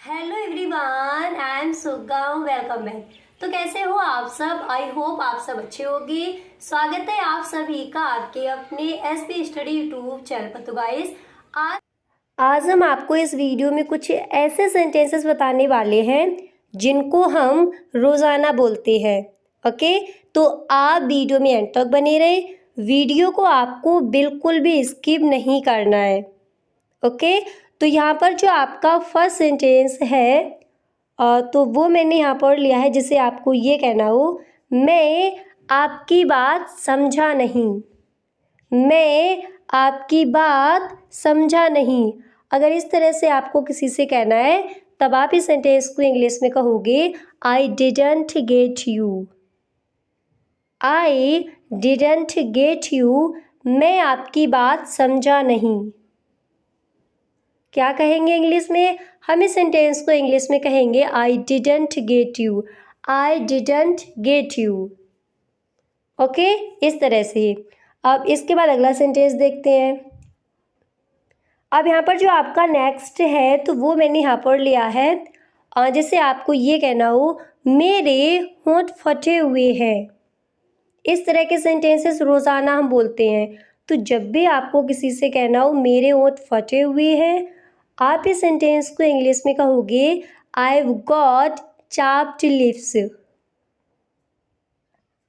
Hello everyone, I am Suga, welcome back. तो कैसे हो आप सब? आई होप आप सब अच्छे होंगे। स्वागत है आप सभी का आपके अपने एसपी स्टडी यूट्यूब चैनल पर। तो गाइस, आज हम आपको इस वीडियो में कुछ ऐसे सेंटेंसेस बताने वाले हैं जिनको हम रोज़ाना बोलते हैं। ओके, तो आप वीडियो में एंड तक बने रहे। वीडियो को आपको बिल्कुल भी स्किप नहीं करना है। ओके, तो यहाँ पर जो आपका फर्स्ट सेंटेंस है तो वो मैंने यहाँ पर लिया है, जिसे आपको ये कहना हो, मैं आपकी बात समझा नहीं। मैं आपकी बात समझा नहीं। अगर इस तरह से आपको किसी से कहना है तब आप इस सेंटेंस को इंग्लिश में कहोगे I didn't get you. I didn't get you, मैं आपकी बात समझा नहीं। क्या कहेंगे इंग्लिश में? हम इस सेंटेंस को इंग्लिश में कहेंगे I didn't get you. I didn't get you. Okay, इस तरह से। अब इसके बाद अगला सेंटेंस देखते हैं। अब यहाँ पर जो आपका नेक्स्ट है तो वो मैंने यहाँ पर लिया है, जैसे आपको ये कहना हो मेरे होंठ फटे हुए हैं। इस तरह के सेंटेंसेस रोज़ाना हम बोलते हैं। तो जब भी आपको किसी से कहना हो मेरे होंठ फटे हुए हैं, आप इस सेंटेंस को इंग्लिश में कहोगे I've got chapped lips।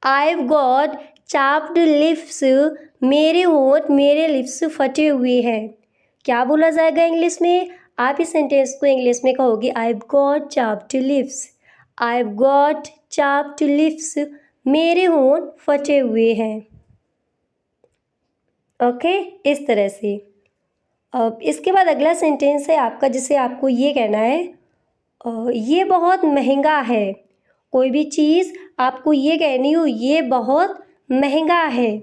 I've got chapped lips, मेरे होंठ, मेरे लिप्स फटे हुए हैं। क्या बोला जाएगा इंग्लिश में? आप इस सेंटेंस को इंग्लिश में कहोगे I've got chapped lips। I've got chapped lips, मेरे होंठ फटे हुए हैं। ओके, इस तरह से। अब इसके बाद अगला सेंटेंस है आपका, जिसे आपको ये कहना है ये बहुत महंगा है। कोई भी चीज़ आपको ये कहनी हो ये बहुत महंगा है,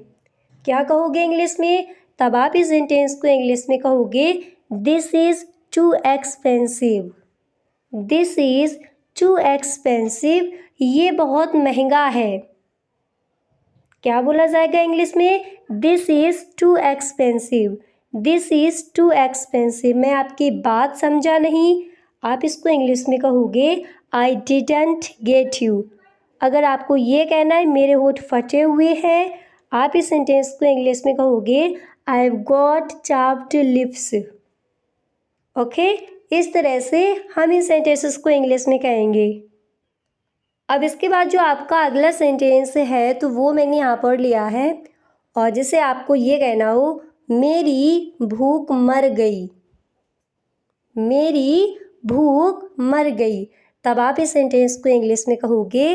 क्या कहोगे इंग्लिश में? तब आप इस सेंटेंस को इंग्लिश में कहोगे this is too expensive. This is too expensive, ये बहुत महंगा है। क्या बोला जाएगा इंग्लिश में? This is too expensive. This is too expensive, मैं आपकी बात समझा नहीं। आप इसको इंग्लिश में कहोगे आई डिडंट गेट यू। अगर आपको ये कहना है मेरे होंठ फटे हुए हैं, आप इस सेंटेंस को इंग्लिश में कहोगे I have got chapped lips. Okay, इस तरह से हम इन सेंटेंसेस को इंग्लिश में कहेंगे। अब इसके बाद जो आपका अगला सेंटेंस है तो वो मैंने यहाँ पर लिया है, और जिसे आपको ये कहना हो मेरी भूख मर गई। मेरी भूख मर गई। तब आप इस सेंटेंस को इंग्लिश में कहोगे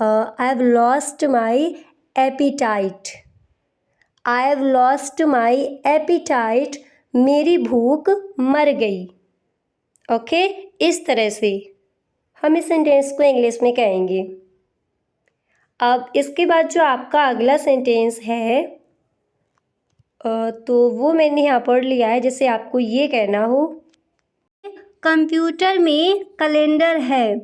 I have lost my appetite. I have lost my appetite, मेरी भूख मर गई। ओके, इस तरह से हम इस सेंटेंस को इंग्लिश में कहेंगे। अब इसके बाद जो आपका अगला सेंटेंस है तो वो मैंने यहाँ पर लिया है, जैसे आपको ये कहना हो कंप्यूटर में कैलेंडर है,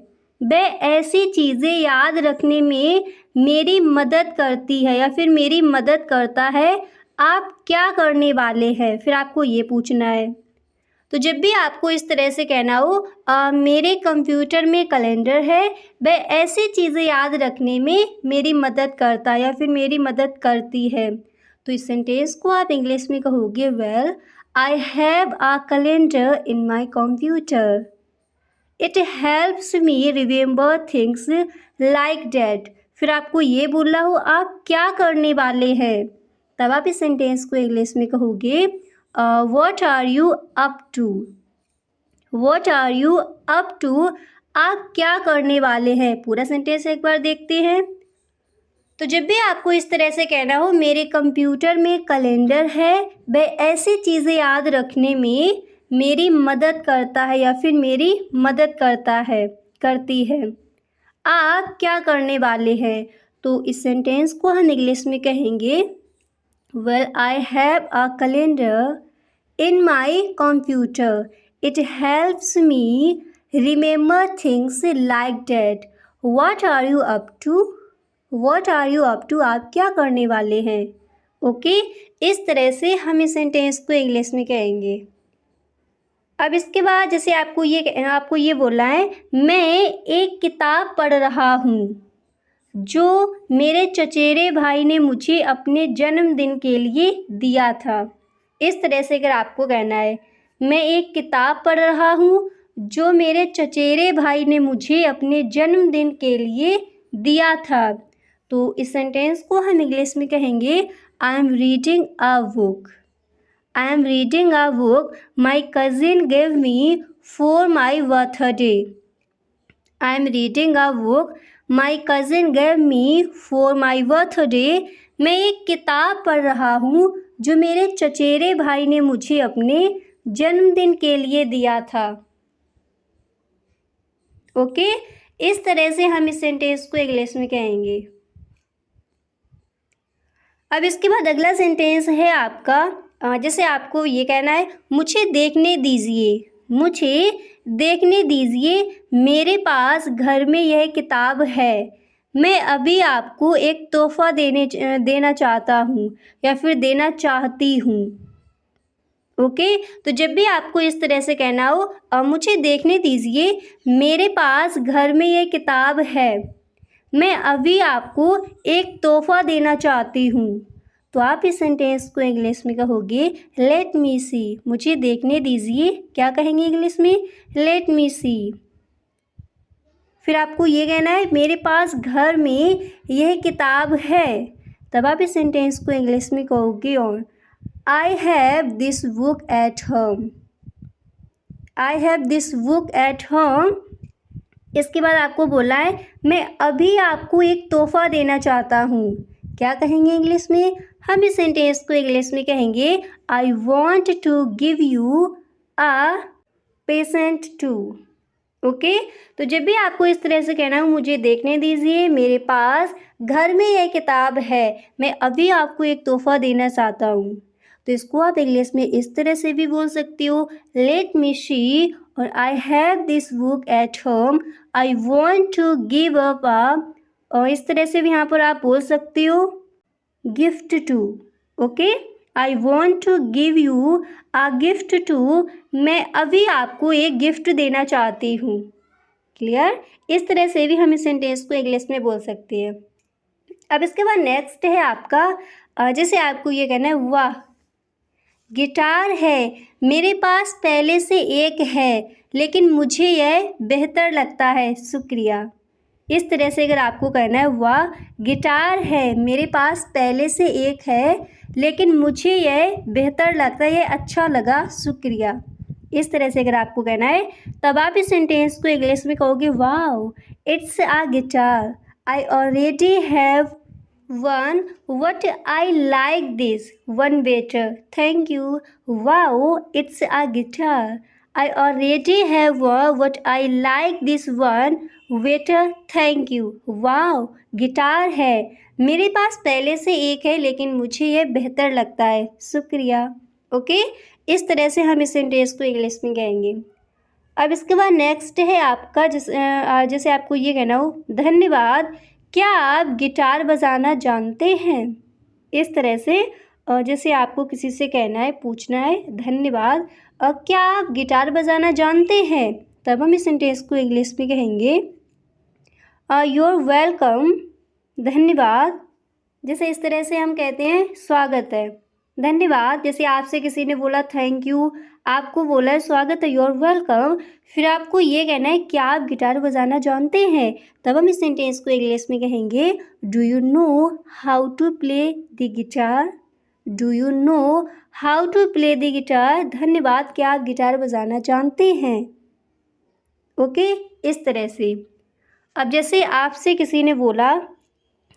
वह ऐसी चीज़ें याद रखने में मेरी मदद करती है या फिर मेरी मदद करता है। आप क्या करने वाले हैं? फिर आपको ये पूछना है। तो जब भी आपको इस तरह से कहना हो मेरे कंप्यूटर में कैलेंडर है, वह ऐसी चीज़ें याद रखने में मेरी मदद करता है या फिर मेरी मदद करती है, तो इस सेंटेंस को आप इंग्लिश में कहोगे well I have a calendar in my computer. It helps me remember things like that. फिर आपको ये बोलना हो आप क्या करने वाले हैं, तब आप इस सेंटेंस को इंग्लिश में कहोगे what are you up to. What are you up to, आप क्या करने वाले हैं। पूरा सेंटेंस एक बार देखते हैं। तो जब भी आपको इस तरह से कहना हो मेरे कंप्यूटर में कैलेंडर है, वह ऐसी चीज़ें याद रखने में मेरी मदद करता है या फिर मेरी मदद करती है। आप क्या करने वाले हैं, तो इस सेंटेंस को हम इंग्लिश में कहेंगे well I have a calendar in my computer. It helps me remember things like that. What are you up to. What are you up to, आप क्या करने वाले हैं। ओके, इस तरह से हम इस सेंटेंस को इंग्लिश में कहेंगे। अब इसके बाद जैसे आपको ये बोलना है, मैं एक किताब पढ़ रहा हूँ जो मेरे चचेरे भाई ने मुझे अपने जन्मदिन के लिए दिया था। इस तरह से अगर आपको कहना है, मैं एक किताब पढ़ रहा हूँ जो मेरे चचेरे भाई ने मुझे अपने जन्मदिन के लिए दिया था, तो इस सेंटेंस को हम इंग्लिश में कहेंगे, I am reading a book. I am reading a book my cousin give me for my birthday. I am reading a book my cousin give me for my birthday. मैं एक किताब पढ़ रहा हूँ जो मेरे चचेरे भाई ने मुझे अपने जन्मदिन के लिए दिया था। ओके, इस तरह से हम इस सेंटेंस को इंग्लिश में कहेंगे। अब इसके बाद अगला सेंटेंस है आपका, जैसे आपको ये कहना है, मुझे देखने दीजिए, मुझे देखने दीजिए, मेरे पास घर में यह किताब है, मैं अभी आपको एक तोहफ़ा देना चाहता हूँ या फिर देना चाहती हूँ। ओके, तो जब भी आपको इस तरह से कहना हो, मुझे देखने दीजिए, मेरे पास घर में यह किताब है, मैं अभी आपको एक तोहफ़ा देना चाहती हूँ, तो आप इस सेंटेंस को इंग्लिश में कहोगे, लेट मी सी। मुझे देखने दीजिए, क्या कहेंगे इंग्लिश में, लेट मी सी। फिर आपको ये कहना है, मेरे पास घर में यह किताब है, तब आप इस सेंटेंस को इंग्लिश में कहोगे, और I have this book at home. I have this book at home. इसके बाद आपको बोला है, मैं अभी आपको एक तोहफ़ा देना चाहता हूँ, क्या कहेंगे इंग्लिश में, हम इस सेंटेंस को इंग्लिश में कहेंगे, I want to give you a present too. Okay, तो जब भी आपको इस तरह से कहना हो, मुझे देखने दीजिए, मेरे पास घर में यह किताब है, मैं अभी आपको एक तोहफ़ा देना चाहता हूँ, तो इसको आप इंग्लिश में इस तरह से भी बोल सकती हो, लेट मी सी, और I have this book at home, I want to give up a, और इस तरह से भी यहाँ पर आप बोल सकती हो, gift too. Okay, I want to give you a gift too, मैं अभी आपको एक गिफ्ट देना चाहती हूँ। क्लियर, इस तरह से भी हम इस सेंटेंस को इंग्लिश में बोल सकते हैं। अब इसके बाद नेक्स्ट है आपका, जैसे आपको ये कहना है, वाह गिटार है, मेरे पास पहले से एक है लेकिन मुझे यह बेहतर लगता है, शुक्रिया। इस तरह से अगर आपको कहना है, वाह गिटार है, मेरे पास पहले से एक है लेकिन मुझे यह बेहतर लगता है, यह अच्छा लगा, शुक्रिया। इस तरह से अगर आपको कहना है, तब आप इस सेंटेंस को इंग्लिश में कहोगे, wow it's a guitar, I already have one, what I like this one better, thank you. Wow it's a guitar, I already have one, what I like this one waiter, thank you. Wow guitar है, मेरे पास पहले से एक है लेकिन मुझे यह बेहतर लगता है, शुक्रिया। ओके, इस तरह से हम इस सेंटेंस को इंग्लिश में कहेंगे। अब इसके बाद नेक्स्ट है आपका, जैसे आपको ये कहना हो, धन्यवाद, क्या आप गिटार बजाना जानते हैं। इस तरह से जैसे आपको किसी से कहना है, पूछना है, धन्यवाद, क्या आप गिटार बजाना जानते हैं, तब हम इस सेंटेंस को इंग्लिश में कहेंगे, you're वेलकम, धन्यवाद। जैसे इस तरह से हम कहते हैं, स्वागत है, धन्यवाद। जैसे आपसे किसी ने बोला थैंक यू, आपको बोला है स्वागत है, you're वेलकम। फिर आपको ये कहना है, क्या आप गिटार बजाना जानते हैं, तब हम इस सेंटेंस को इंग्लिश में कहेंगे, do you know how to play the guitar. Do you know how to play the guitar, धन्यवाद, क्या आप गिटार बजाना जानते हैं। ओके, इस तरह से। अब जैसे आपसे किसी ने बोला,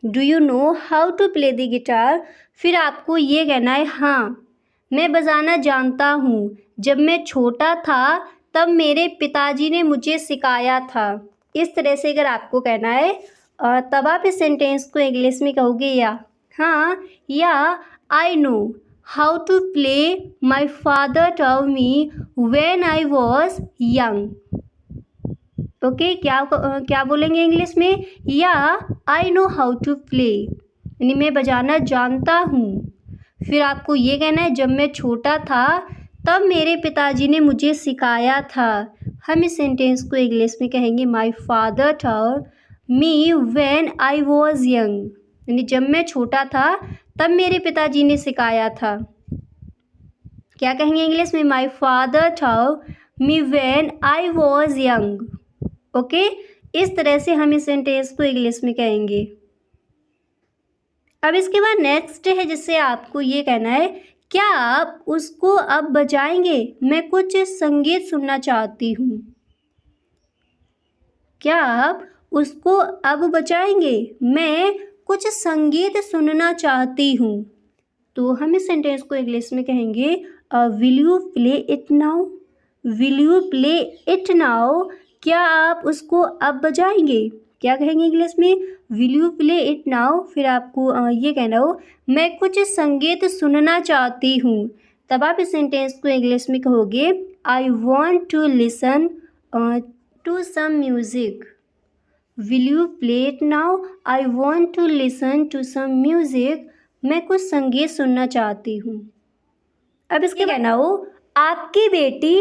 do you know how to play the guitar, फिर आपको ये कहना है, हाँ मैं बजाना जानता हूँ, जब मैं छोटा था तब मेरे पिताजी ने मुझे सिखाया था। इस तरह से अगर आपको कहना है, तब आप इस सेंटेंस को इंग्लिश में कहोगे, या हाँ, या I know how to play, my father taught me when I was young. Okay, क्या बोलेंगे इंग्लिश में, या I know how to play, यानी मैं बजाना जानता हूँ। फिर आपको ये कहना है, जब मैं छोटा था तब मेरे पिताजी ने मुझे सिखाया था। हम इस सेंटेंस को इंग्लिश में कहेंगे माई father taught me when I was young, यानी जब मैं छोटा था तब मेरे पिताजी ने सिखाया था। क्या कहेंगे इंग्लिश में? माई father taught me when I was young. Okay, इस तरह से हम इस सेंटेंस को इंग्लिश में कहेंगे। अब इसके बाद नेक्स्ट है जिससे आपको ये कहना है, क्या आप उसको अब बजाएंगे? मैं कुछ संगीत सुनना चाहती हूँ। क्या आप उसको अब बजाएंगे? मैं कुछ संगीत सुनना चाहती हूँ। तो हम इस सेंटेंस को इंग्लिश में कहेंगे will you play it now. Will you play it now. क्या आप उसको अब बजाएंगे? क्या कहेंगे इंग्लिश में? Will you play it now. फिर आपको ये कहना हो, मैं कुछ संगीत सुनना चाहती हूँ। तब आप इस सेंटेंस को इंग्लिश में कहोगे I want to listen to some music. Will you play it now? I want to listen to some music. मैं कुछ संगीत सुनना चाहती हूँ। अब इसके कहना हो, आपकी बेटी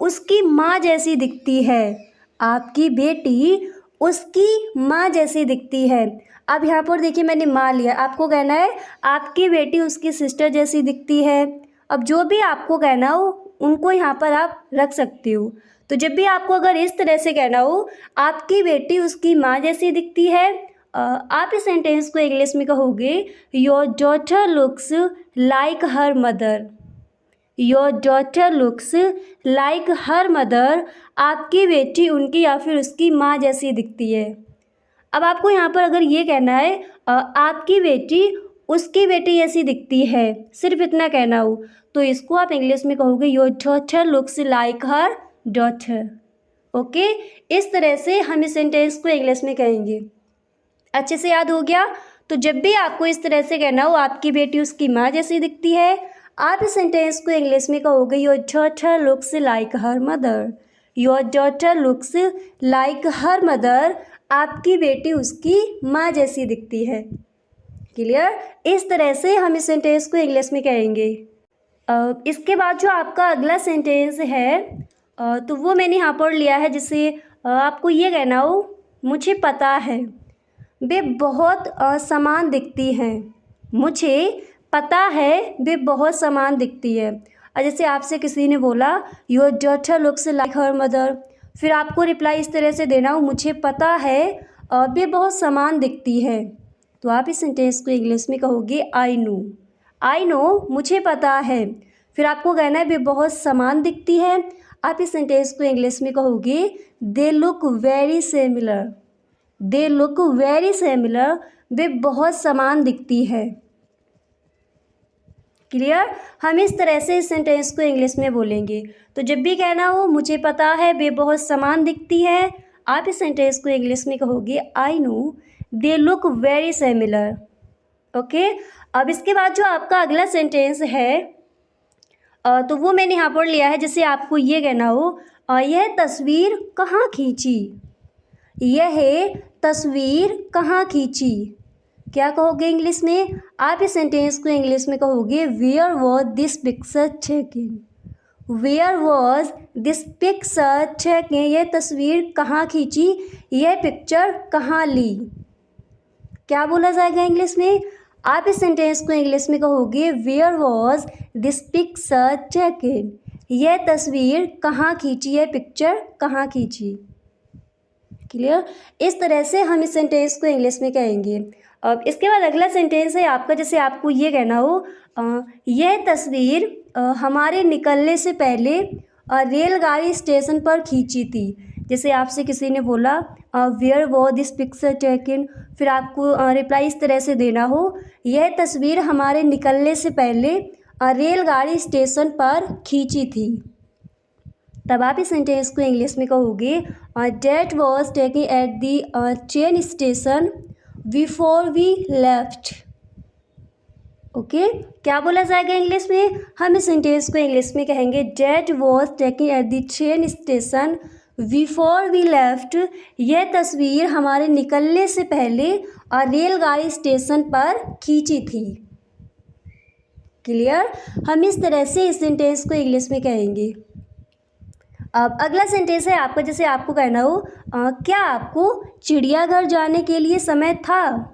उसकी माँ जैसी दिखती है। आपकी बेटी उसकी माँ जैसी दिखती है। अब यहाँ पर देखिए मैंने माँ लिया, आपको कहना है आपकी बेटी उसकी सिस्टर जैसी दिखती है। अब जो भी आपको कहना हो उनको यहाँ पर आप रख सकते हो। तो जब भी आपको अगर इस तरह से कहना हो आपकी बेटी उसकी माँ जैसी दिखती है, आप इस सेंटेंस को इंग्लिश में कहोगे your daughter looks like her mother. Your daughter looks like her mother. आपकी बेटी उनकी या फिर उसकी माँ जैसी दिखती है। अब आपको यहाँ पर अगर ये कहना है आपकी बेटी उसकी बेटी जैसी दिखती है, सिर्फ इतना कहना हो, तो इसको आप इंग्लिश में कहोगे your daughter looks like her daughter. Okay, इस तरह से हम इस सेंटेंस को इंग्लिश में कहेंगे। अच्छे से याद हो गया? तो जब भी आपको इस तरह से कहना हो आपकी बेटी उसकी माँ जैसी दिखती है, आप इस सेंटेंस को इंग्लिश में कहोगे your daughter looks like her mother. Your daughter looks like her mother. आपकी बेटी उसकी माँ जैसी दिखती है। क्लियर? इस तरह से हम इस सेंटेंस को इंग्लिश में कहेंगे। इसके बाद जो आपका अगला सेंटेंस है तो वो मैंने यहाँ पर लिया है, जिससे आपको ये कहना हो मुझे पता है वे बहुत समान दिखती हैं। मुझे पता है वे बहुत समान दिखती है। और जैसे आपसे किसी ने बोला your daughter looks like her mother, फिर आपको रिप्लाई इस तरह से देना हो मुझे पता है वे बहुत समान दिखती है। तो आप इस सेंटेंस को इंग्लिश में कहोगे आई नो। आई नो, मुझे पता है। फिर आपको कहना है वे बहुत समान दिखती है। आप इस सेंटेंस को इंग्लिश में कहोगे they look very similar. They look very similar. वे बहुत समान दिखती है। क्लियर? हम इस तरह से इस सेंटेंस को इंग्लिश में बोलेंगे। तो जब भी कहना हो मुझे पता है वे बहुत समान दिखती है, आप इस सेंटेंस को इंग्लिश में कहोगे I no they look very similar. Okay, अब इसके बाद जो आपका अगला सेंटेंस है तो वो मैंने यहाँ पर लिया है, जिससे आपको ये कहना हो यह तस्वीर कहाँ खींची। यह तस्वीर कहाँ खींची। क्या कहोगे इंग्लिश में? आप इस सेंटेंस को इंग्लिश में कहोगे where was this picture taken. Where was this picture taken. यह तस्वीर कहाँ खींची, यह पिक्चर कहाँ ली। क्या बोला जाएगा इंग्लिश में? आप इस सेंटेंस को इंग्लिश में कहोगे where was this picture taken. यह तस्वीर कहाँ खींची, यह पिक्चर कहाँ खींची। क्लियर? इस तरह से हम इस सेंटेंस को इंग्लिश में कहेंगे। अब इसके बाद अगला सेंटेंस है आपका, जैसे आपको ये कहना हो यह तस्वीर हमारे निकलने से पहले रेलगाड़ी स्टेशन पर खींची थी। जैसे आपसे किसी ने बोला where was this picture taken, फिर आपको रिप्लाई इस तरह से देना हो यह तस्वीर हमारे निकलने से पहले रेलगाड़ी स्टेशन पर खींची थी। तब आप इस सेंटेंस को इंग्लिश में कहोगे that was taken at the train station before we left. Okay, क्या बोला जाएगा इंग्लिश में? हम इस सेंटेंस को इंग्लिश में कहेंगे that was taken at the train station before we left. यह तस्वीर हमारे निकलने से पहले रेलगाड़ी स्टेशन पर खींची थी। क्लियर। हम इस तरह से इस सेंटेंस को इंग्लिश में कहेंगे। अब अगला सेंटेंस है आपका, जैसे आपको कहना हो क्या आपको चिड़ियाघर जाने के लिए समय था।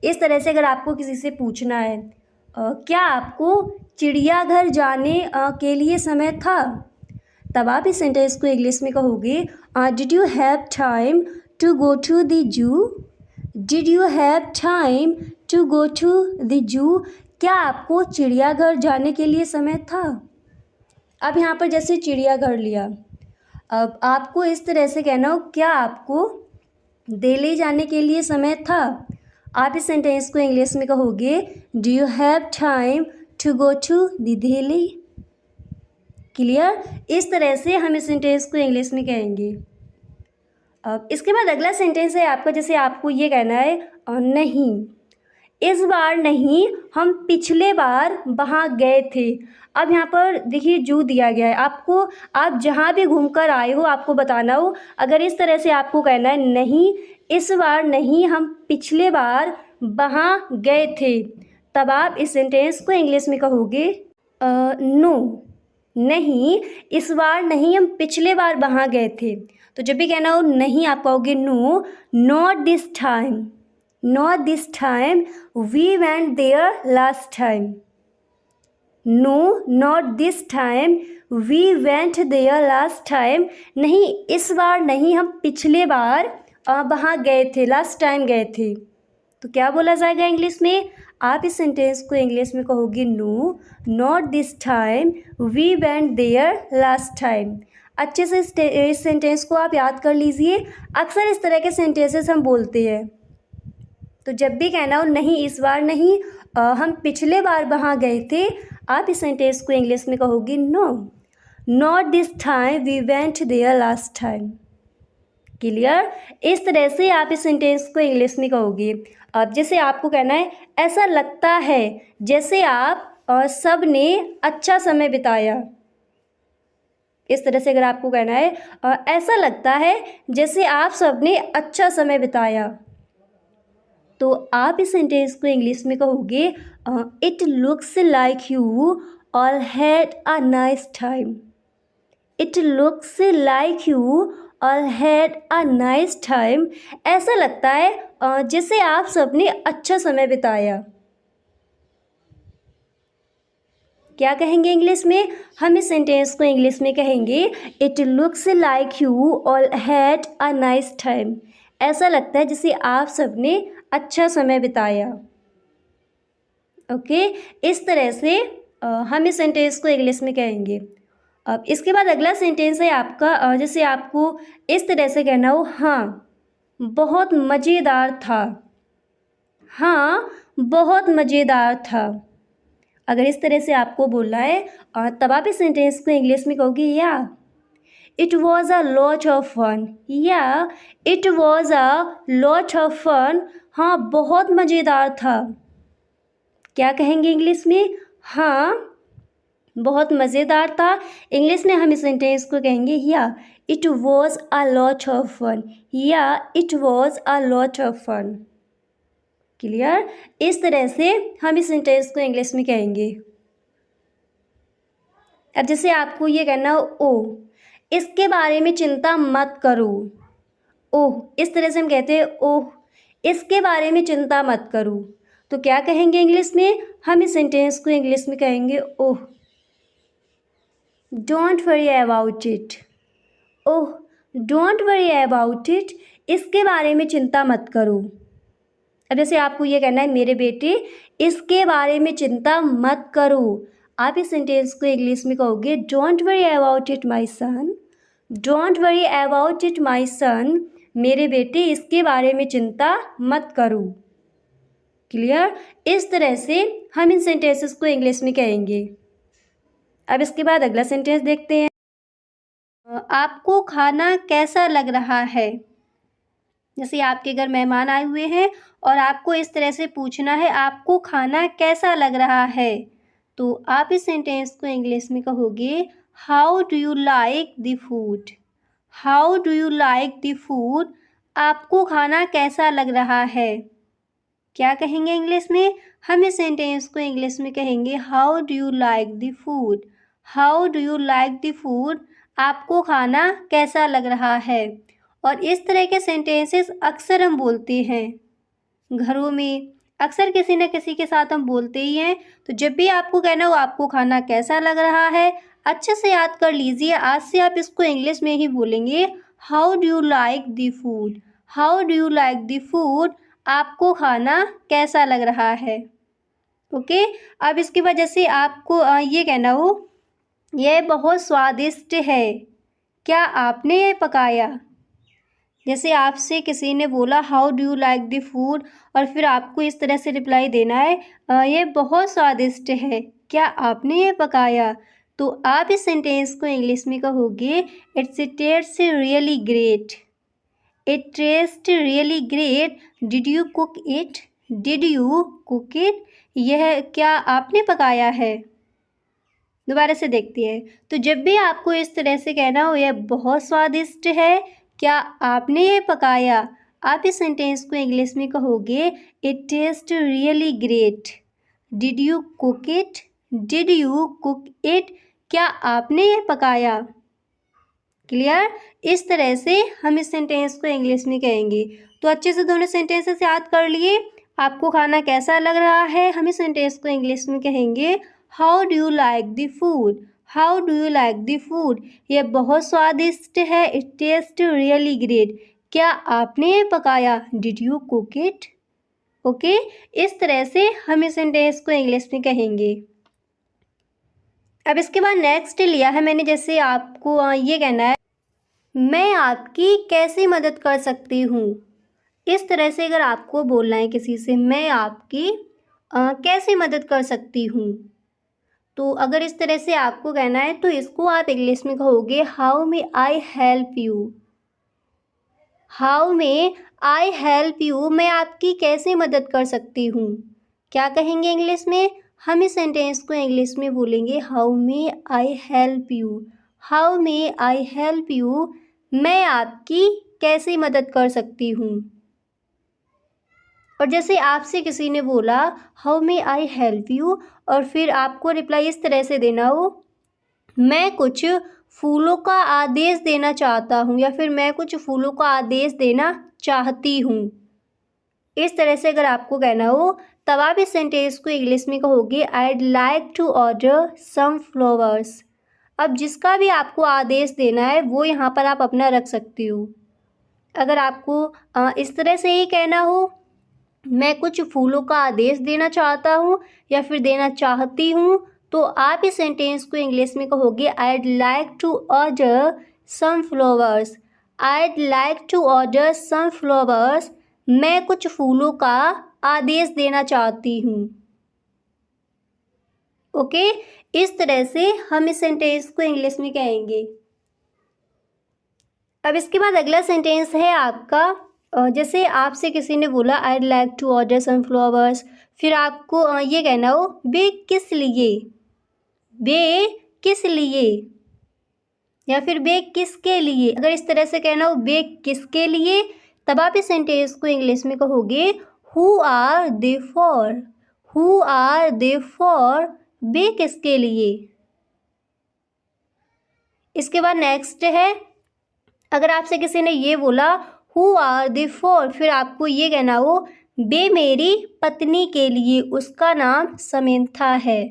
इस तरह से अगर आपको किसी से पूछना है क्या आपको चिड़ियाघर जाने के लिए समय था, तब आप इस सेंटेंस को इंग्लिश में कहोगे did you have time to go to the zoo. Did you have time to go to the zoo. क्या आपको चिड़ियाघर जाने के लिए समय था। अब यहाँ पर जैसे चिड़ियाघर लिया, अब आपको इस तरह से कहना हो क्या आपको दिल्ली जाने के लिए समय था। आप इस सेंटेंस को इंग्लिश में कहोगे do you have time to go to the Delhi. Clear. इस तरह से हम इस सेंटेंस को इंग्लिश में कहेंगे। अब इसके बाद अगला सेंटेंस है आपका, जैसे आपको ये कहना है नहीं, इस बार नहीं, हम पिछले बार वहाँ गए थे। अब यहाँ पर देखिए जू दिया गया है आपको, आप जहाँ भी घूमकर आए हो आपको बताना हो। अगर इस तरह से आपको कहना है नहीं, इस बार नहीं, हम पिछले बार वहाँ गए थे, तब आप इस सेंटेंस को इंग्लिश में कहोगे नो, नहीं, इस बार नहीं, हम पिछले बार वहाँ गए थे। तो जब भी कहना हो नहीं आप कहोगे no, not this time. Not this time. We went there last time. No, not this time. We went there last time. नहीं, इस बार नहीं, हम पिछले बार वहाँ गए थे, लास्ट टाइम गए थे। तो क्या बोला जाएगा इंग्लिश में। आप इस सेंटेंस को इंग्लिश में कहोगे no, not this time, we went there last time. अच्छे से इस सेंटेंस को आप याद कर लीजिए। अक्सर इस तरह के सेंटेंसेस हम बोलते हैं। तो जब भी कहना हो नहीं, इस बार नहीं, हम पिछले बार वहाँ गए थे, आप इस सेंटेंस को इंग्लिश में कहोगे no, not this time, we went there last time. Clear. इस तरह से आप इस सेंटेंस को इंग्लिश में कहोगे। अब जैसे आपको कहना है ऐसा लगता है जैसे आप सब ने अच्छा समय बिताया। इस तरह से अगर आपको कहना है ऐसा लगता है जैसे आप सब ने अच्छा समय बिताया, तो आप इस सेंटेंस को इंग्लिश में कहोगे it looks like you all had a nice time. It looks like you all had a nice time. ऐसा लगता है जैसे आप सबने अच्छा समय बिताया। क्या कहेंगे इंग्लिश में। हम इस सेंटेंस को इंग्लिश में कहेंगे it looks like you all had a nice time. ऐसा लगता है जैसे आप सबने अच्छा समय बिताया। ओके, इस तरह से हम इस सेंटेंस को इंग्लिश में कहेंगे। अब इसके बाद अगला सेंटेंस है आपका, जैसे आपको इस तरह से कहना हो हाँ बहुत मज़ेदार था। हाँ बहुत मज़ेदार था। अगर इस तरह से आपको बोलना है तब आप इस सेंटेंस को इंग्लिश में कहोगे yeah it was a lot of fun. Yeah it was a lot of fun. हाँ बहुत मज़ेदार था। क्या कहेंगे इंग्लिश में। हाँ बहुत मज़ेदार था। इंग्लिश में हम इस सेंटेंस को कहेंगे yeah it was a lot of fun. Yeah it was a lot of fun. Clear. इस तरह से हम इस सेंटेंस को इंग्लिश में कहेंगे। अब जैसे आपको ये कहना हो ओह इसके बारे में चिंता मत करो। ओह, इस तरह से हम कहते हैं ओह इसके बारे में चिंता मत करो। तो क्या कहेंगे इंग्लिश में। हम इस सेंटेंस को इंग्लिश में कहेंगे oh don't worry about it. Oh don't worry about it, इसके बारे में चिंता मत करो। अब जैसे आपको ये कहना है मेरे बेटे इसके बारे में चिंता मत करो, आप इस सेंटेंस को इंग्लिश में कहोगे don't worry about it my son. Don't worry about it my son, मेरे बेटे इसके बारे में चिंता मत करो। क्लियर। इस तरह से हम इन सेंटेंसेस को इंग्लिश में कहेंगे। अब इसके बाद अगला सेंटेंस देखते हैं। आपको खाना कैसा लग रहा है। जैसे आपके घर मेहमान आए हुए हैं और आपको इस तरह से पूछना है आपको खाना कैसा लग रहा है, तो आप इस सेंटेंस को इंग्लिश में कहोगे how do you like the food. How do you like the food, आपको खाना कैसा लग रहा है। क्या कहेंगे इंग्लिश में। हम इस सेंटेंस को इंग्लिश में कहेंगे how do you like the food. How do you like the food, आपको खाना कैसा लग रहा है। और इस तरह के सेंटेंसेस अक्सर हम बोलते हैं घरों में, अक्सर किसी न किसी के साथ हम बोलते ही हैं। तो जब भी आपको कहना हो आपको खाना कैसा लग रहा है, अच्छे से याद कर लीजिए। आज से आप इसको इंग्लिश में ही बोलेंगे, how do you like the food. How do you like the food, आपको खाना कैसा लग रहा है। ओके, अब इसकी वजह से आपको ये कहना हो यह बहुत स्वादिष्ट है, क्या आपने ये पकाया। जैसे आपसे किसी ने बोला how do you like the food, और फिर आपको इस तरह से रिप्लाई देना है ये बहुत स्वादिष्ट है, क्या आपने ये पकाया। तो आप इस सेंटेंस को इंग्लिश में कहोगे it's test really great. It taste really great, did you cook it. Did you cook it, यह क्या आपने पकाया है। दोबारा से देखते हैं। तो जब भी आपको इस तरह से कहना हो यह बहुत स्वादिष्ट है, क्या आपने ये पकाया, आप इस सेंटेंस को इंग्लिश में कहोगे it taste really great. Did you cook it. Did you cook it, क्या आपने ये पकाया। क्लियर। इस तरह से हम इस सेंटेंस को इंग्लिश में कहेंगे। तो अच्छे से दोनों सेंटेंसेस याद कर लिए। आपको खाना कैसा लग रहा है, हम इस सेंटेंस को इंग्लिश में कहेंगे how do you like the food. How do you like the food, यह बहुत स्वादिष्ट है। इट टेस्ट रियली ग्रेट, क्या आपने ये पकाया। Did you cook it. Okay, इस तरह से हम इस सेंटेंस को इंग्लिश में कहेंगे। अब इसके बाद नेक्स्ट लिया है मैंने, जैसे आपको ये कहना है मैं आपकी कैसे मदद कर सकती हूँ। इस तरह से अगर आपको बोलना है किसी से मैं आपकी कैसे मदद कर सकती हूँ, तो अगर इस तरह से आपको कहना है तो इसको आप इंग्लिश में कहोगे how may I help you. How may I help you, मैं आपकी कैसे मदद कर सकती हूँ। क्या कहेंगे इंग्लिश में, हम इस सेंटेंस को इंग्लिश में बोलेंगे how may I help you. How may I help you, मैं आपकी कैसे मदद कर सकती हूँ। और जैसे आपसे किसी ने बोला how may I help you, और फिर आपको रिप्लाई इस तरह से देना हो मैं कुछ फूलों का आदेश देना चाहता हूँ, या फिर मैं कुछ फूलों का आदेश देना चाहती हूँ। इस तरह से अगर आपको कहना हो तब आप इस सेंटेंस को इंग्लिश में कहोगे I'd like to order some flowers. अब जिसका भी आपको आदेश देना है वो यहाँ पर आप अपना रख सकती हो। अगर आपको इस तरह से ही कहना हो मैं कुछ फूलों का आदेश देना चाहता हूँ या फिर देना चाहती हूँ, तो आप इस सेंटेंस को इंग्लिश में कहोगे I'd like to order some flowers. I'd like to order some flowers, मैं कुछ फूलों का आदेश देना चाहती हूँ। ओके, इस तरह से हम इस सेंटेंस को इंग्लिश में कहेंगे। अब इसके बाद अगला सेंटेंस है आपका, जैसे आपसे किसी ने बोला I'd like to order some flowers, फिर आपको ये कहना हो वे किस लिए। वे किस लिए, या फिर वे किसके लिए। अगर इस तरह से कहना हो वे किसके लिए, तब आप इस सेंटेंस को इंग्लिश में कहोगे who are they for. Who are they for, वे किसके लिए। इसके बाद नेक्स्ट है, अगर आपसे किसी ने ये बोला हु आर दे फॉर, फिर आपको ये कहना हो वे मेरी पत्नी के लिए, उसका नाम समेंथा है।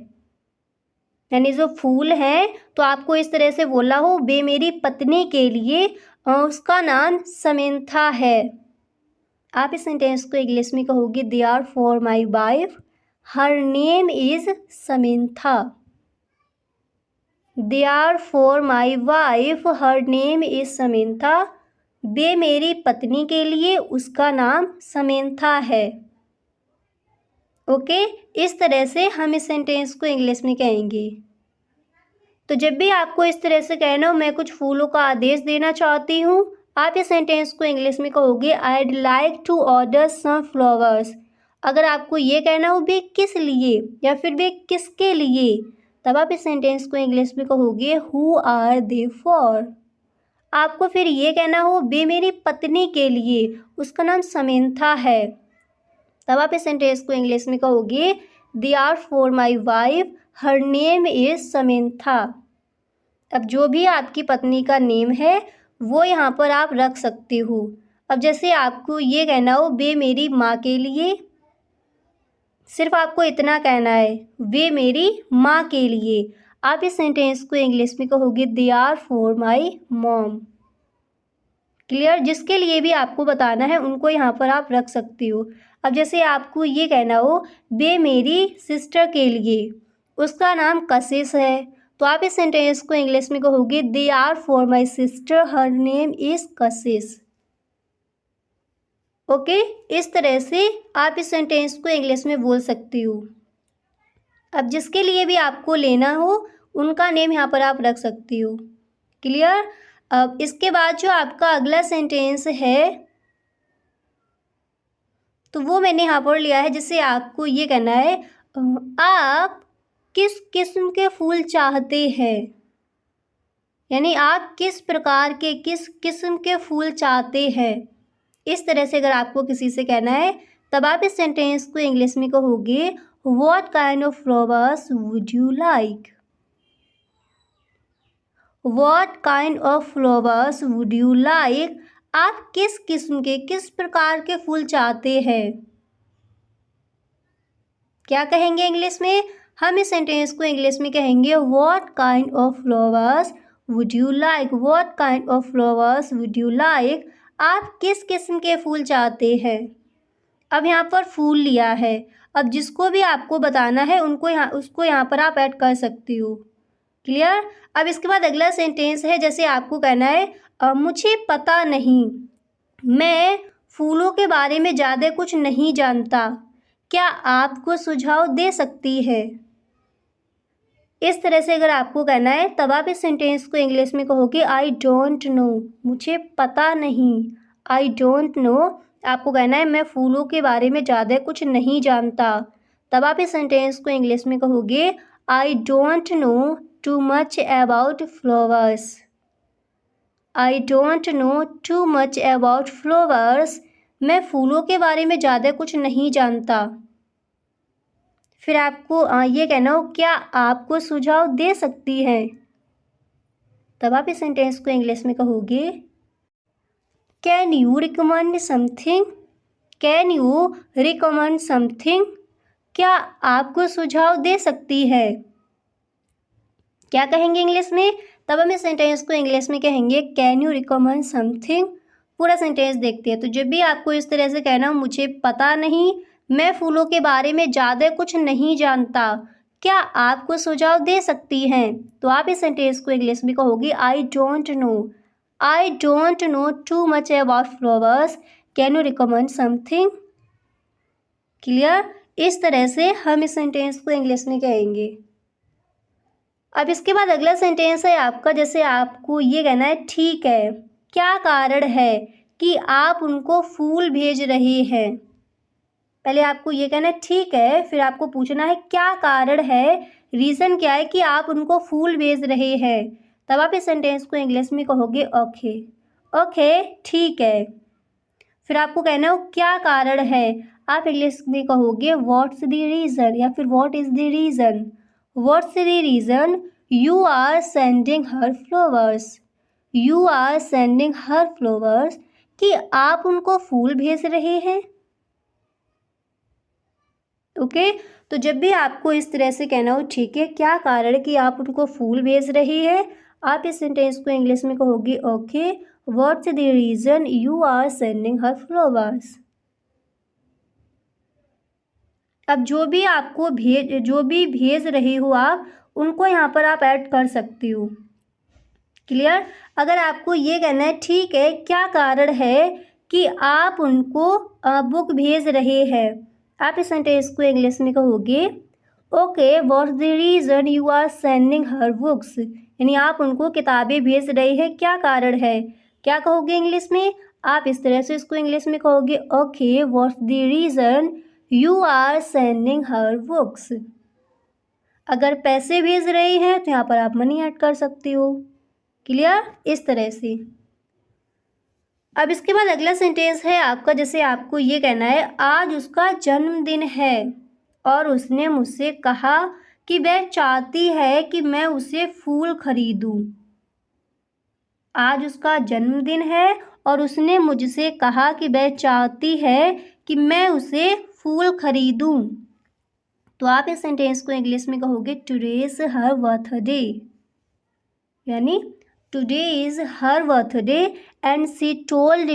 यानी जो फूल है तो आपको इस तरह से बोला हो वे मेरी पत्नी के लिए, उसका नाम समेंथा है। आप इस सेंटेंस को इंग्लिश में कहोगे they are for my wife, her name is Samantha. They are for my wife, her name is Samantha, वे मेरी पत्नी के लिए, उसका नाम समेंथा है। ओके, इस तरह से हम इस सेंटेंस को इंग्लिश में कहेंगे। तो जब भी आपको इस तरह से कहना हो मैं कुछ फूलों का आदेश देना चाहती हूँ, आप इस सेंटेंस को इंग्लिश में कहोगे I'd like to order some flowers. अगर आपको ये कहना हो वे किस लिए या फिर वे किसके लिए, तब आप इस सेंटेंस को इंग्लिश में कहोगे हु आर दे फॉर। आपको फिर ये कहना हो वे मेरी पत्नी के लिए, उसका नाम समेंथा है, तब आप इस सेंटेंस को इंग्लिश में कहोगे they are for my wife, her name is Samantha. अब जो भी आपकी पत्नी का नेम है वो यहाँ पर आप रख सकते हो। अब जैसे आपको ये कहना हो वे मेरी माँ के लिए, सिर्फ आपको इतना कहना है, वे मेरी माँ के लिए। आप इस सेंटेंस को इंग्लिश में कहोगे they are for my mom. Clear? जिसके लिए भी आपको बताना है उनको यहाँ पर आप रख सकते हो। अब जैसे आपको ये कहना हो वे मेरी सिस्टर के लिए, उसका नाम कशिश है, तो आप इस सेंटेंस को इंग्लिश में कहोगे they are for my sister, her name is Kashish. Okay, इस तरह से आप इस सेंटेंस को इंग्लिश में बोल सकते हो। अब जिसके लिए भी आपको लेना हो उनका नेम यहाँ पर आप रख सकते हो। क्लियर? अब इसके बाद जो आपका अगला सेंटेंस है तो वो मैंने यहाँ पर लिया है, जिससे आपको ये कहना है आप किस किस्म के फूल चाहते हैं, यानी आप किस प्रकार के, किस किस्म के फूल चाहते हैं। इस तरह से अगर आपको किसी से कहना है तब आप इस सेंटेंस को इंग्लिश में कहोगे what kind of flowers would you like. What kind of flowers would you like, आप किस किस्म के, किस प्रकार के फूल चाहते हैं। क्या कहेंगे इंग्लिश में? हम इस सेंटेंस को इंग्लिश में कहेंगे what kind of flowers would you like. What kind of flowers would you like, आप किस किस्म के फूल चाहते हैं। अब यहाँ पर फूल लिया है, अब जिसको भी आपको बताना है उसको यहाँ पर आप ऐड कर सकती हो। क्लियर? अब इसके बाद अगला सेंटेंस है, जैसे आपको कहना है मुझे पता नहीं, मैं फूलों के बारे में ज़्यादा कुछ नहीं जानता, क्या आपको सुझाव दे सकती है। इस तरह से अगर आपको कहना है तब आप इस सेंटेंस को इंग्लिश में कहोगे आई डोंट नो, मुझे पता नहीं। आई डोंट नो, आपको कहना है मैं फूलों के बारे में ज़्यादा कुछ नहीं जानता, तब आप इस सेंटेंस को इंग्लिश में कहोगे I don't know too much about flowers. I don't know too much about flowers, मैं फूलों के बारे में ज़्यादा कुछ नहीं जानता। फिर आपको ये कहना हो क्या आपको सुझाव दे सकती है, तब आप इस सेंटेंस को इंग्लिश में कहोगे can you recommend something. Can you recommend something, क्या आपको सुझाव दे सकती है। क्या कहेंगे इंग्लिश में? तब हम इस सेंटेंस को इंग्लिश में कहेंगे कैन यू रिकमेंड समथिंग। पूरा सेंटेंस देखते हैं। तो जब भी आपको इस तरह से कहना हो मुझे पता नहीं, मैं फूलों के बारे में ज़्यादा कुछ नहीं जानता, क्या आपको सुझाव दे सकती हैं, तो आप इस सेंटेंस को इंग्लिश में कहोगे I don't know. I don't know too much about flowers, can you recommend something. Clear? इस तरह से हम इस सेंटेंस को इंग्लिश में कहेंगे। अब इसके बाद अगला सेंटेंस है आपका, जैसे आपको ये कहना है ठीक है, क्या कारण है कि आप उनको फूल भेज रहे हैं। पहले आपको ये कहना है ठीक है, फिर आपको पूछना है क्या कारण है, रीज़न क्या है कि आप उनको फूल भेज रहे हैं, तब आप इस सेंटेंस को इंग्लिश में कहोगे ओके। ओके, ठीक है। फिर आपको कहना हो क्या कारण है, आप इंग्लिश में कहोगे व्हाट्स द रीज़न, या फिर what is the reason. What's the reason you are sending her flowers. You are sending her flowers, कि आप उनको फूल भेज रहे हैं। ओके, तो जब भी आपको इस तरह से कहना हो ठीक है, क्या कारण कि आप उनको फूल भेज रहे हैं, आप इस सेंटेंस को इंग्लिश में कहोगे okay, what's the reason you are sending her flowers. अब जो भी भेज रहे हो आप, उनको यहाँ पर आप ऐड कर सकते हो। क्लियर? अगर आपको ये कहना है ठीक है, क्या कारण है कि आप उनको बुक भेज रहे हैं, आप इस सेंटेंस को इंग्लिश में कहोगे okay, what's the reason you are sending her books, यानी आप उनको किताबें भेज रहे हैं, क्या कारण है। क्या कहोगे इंग्लिश में? आप इस तरह से इसको इंग्लिश में कहोगे okay, what's the reason you are sending her books. अगर पैसे भेज रहे हैं तो यहाँ पर आप मनी ऐड कर सकते हो। क्लियर? इस तरह से। अब इसके बाद अगला सेंटेंस है आपका, जैसे आपको ये कहना है आज उसका जन्मदिन है और उसने मुझसे कहा कि वह चाहती है कि मैं उसे फूल खरीदूं। आज उसका जन्मदिन है और उसने मुझसे कहा कि वह चाहती है कि मैं उसे फूल खरीदूं। तो आप इस सेंटेंस को इंग्लिश में कहोगे टुडे इज हर बर्थडे, यानी today is her birthday and she told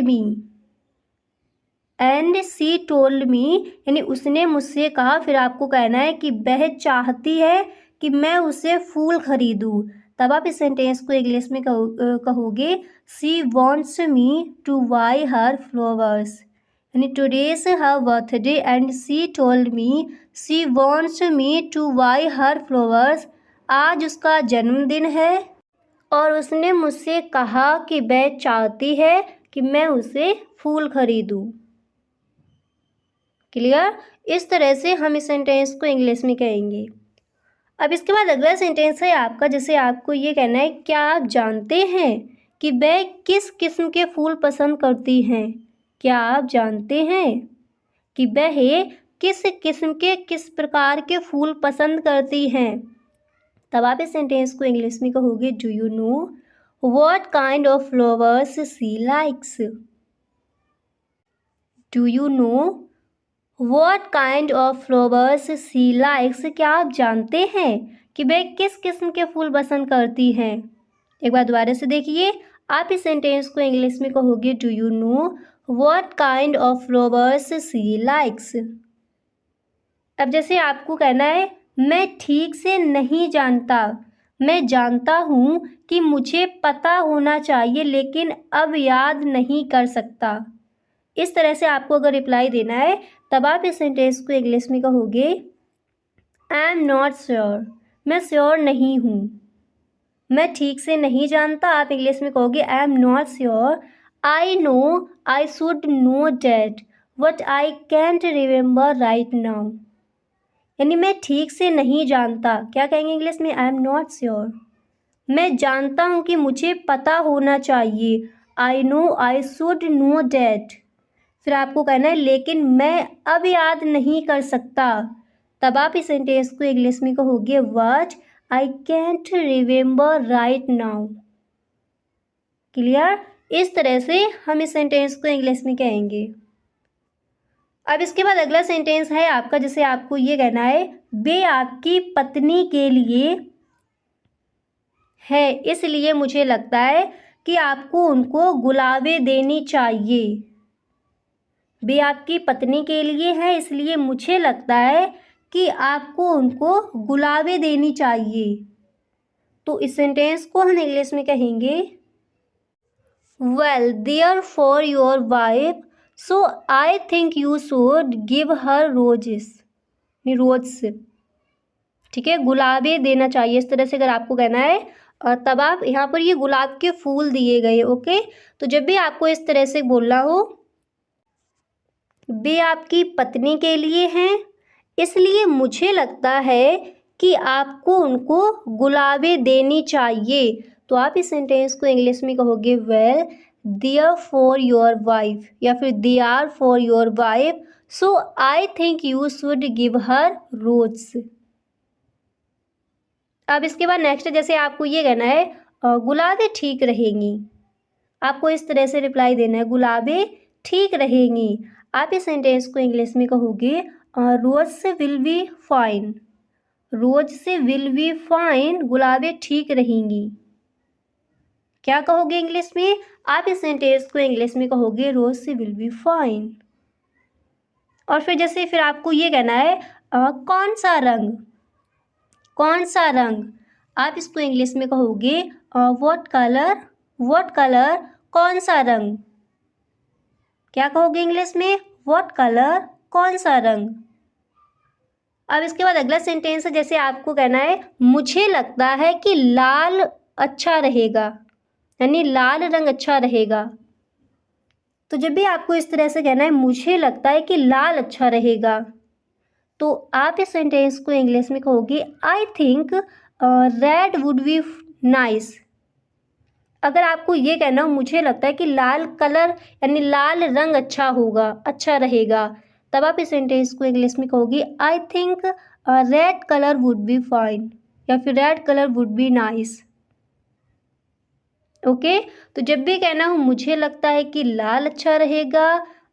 मी, यानी उसने मुझसे कहा, फिर आपको कहना है कि वह चाहती है कि मैं उसे फूल खरीदूं। तब आप इस सेंटेंस को इंग्लिश में कहोगे she wants me to buy her flowers, यानी today is her birthday and she told me she wants me to buy her flowers. आज उसका जन्मदिन है और उसने मुझसे कहा कि वह चाहती है कि मैं उसे फूल खरीदूं। क्लियर? इस तरह से हम इस सेंटेंस को इंग्लिश में कहेंगे। अब इसके बाद अगला सेंटेंस है आपका, जैसे आपको ये कहना है क्या आप जानते हैं कि वह किस किस्म के फूल पसंद करती हैं? क्या आप जानते हैं कि वह किस किस्म के किस प्रकार के फूल पसंद करती हैं? तब आप इस सेंटेंस को इंग्लिश में कहोगे do you know what kind of flowers she likes? Do you know what kind of flowers she likes? क्या आप जानते हैं कि वह किस किस्म के फूल पसंद करती हैं? एक बार दोबारा से देखिए, आप इस सेंटेंस को इंग्लिश में कहोगे do you know what kind of flowers she likes. अब जैसे आपको कहना है मैं ठीक से नहीं जानता, मैं जानता हूँ कि मुझे पता होना चाहिए लेकिन अब याद नहीं कर सकता। इस तरह से आपको अगर रिप्लाई देना है तब आप इस सेंटेंस को इंग्लिश में कहोगे आई एम नॉट श्योर, मैं श्योर नहीं हूँ। मैं ठीक से नहीं जानता, आप इंग्लिश में कहोगे I am not sure. I know I should know that but I can't remember right now, यानी मैं ठीक से नहीं जानता, क्या कहेंगे इंग्लिश में? I am not sure. मैं जानता हूँ कि मुझे पता होना चाहिए, आई know I should know that. फिर आपको कहना है लेकिन मैं अब याद नहीं कर सकता, तब आप इस सेंटेंस को इंग्लिश में कहोगे what I can't remember right now. Clear? इस तरह से हम इस सेंटेंस को इंग्लिश में कहेंगे। अब इसके बाद अगला सेंटेंस है आपका, जैसे आपको ये कहना है वे आपकी पत्नी के लिए है इसलिए मुझे लगता है कि आपको उनको गुलाबें देनी चाहिए। वे आपकी पत्नी के लिए है इसलिए मुझे लगता है कि आपको उनको गुलाबें देनी चाहिए। तो इस सेंटेंस को हम इंग्लिश में कहेंगे well they're for your wife so I think you should give her roses, rose, ठीक है, गुलाबें देना चाहिए। इस तरह से अगर आपको कहना है और तब आप यहाँ पर ये गुलाब के फूल दिए गए, ओके। तो जब भी आपको इस तरह से बोलना हो वे आपकी पत्नी के लिए हैं इसलिए मुझे लगता है कि आपको उनको गुलाबें देनी चाहिए, तो आप इस सेंटेंस को इंग्लिश में कहोगे well they're for your wife या फिर they are for your wife so I think you should give her rose. अब इसके बाद नेक्स्ट जैसे आपको ये कहना है गुलाबें ठीक रहेंगी, आपको इस तरह से रिप्लाई देना है गुलाबें ठीक रहेंगी। आप इस सेंटेंस को इंग्लिश में कहोगे रोज से विल बी फाइन, रोज से विल बी फाइन, गुलाबें ठीक रहेंगी। क्या कहोगे इंग्लिश में? आप इस सेंटेंस को इंग्लिश में कहोगे रोज से विल बी फाइन। और फिर जैसे फिर आपको ये कहना है कौन सा रंग, कौन सा रंग, आप इसको इंग्लिश में कहोगे व्हाट कलर, व्हाट कलर, कौन सा रंग। क्या कहोगे इंग्लिश में? व्हाट कलर, कौन सा रंग। अब इसके बाद अगला सेंटेंस है, जैसे आपको कहना है मुझे लगता है कि लाल अच्छा रहेगा, यानी लाल रंग अच्छा रहेगा। तो जब भी आपको इस तरह से कहना है मुझे लगता है कि लाल अच्छा रहेगा, तो आप इस सेंटेंस को इंग्लिश में कहोगे I think red would be nice. अगर आपको ये कहना हो मुझे लगता है कि लाल कलर यानी लाल रंग अच्छा होगा, अच्छा रहेगा, तब आप इस सेंटेंस को इंग्लिश में कहोगे I think red colour would be fine, या फिर red colour would be nice. Okay, तो जब भी कहना हो मुझे लगता है कि लाल अच्छा रहेगा,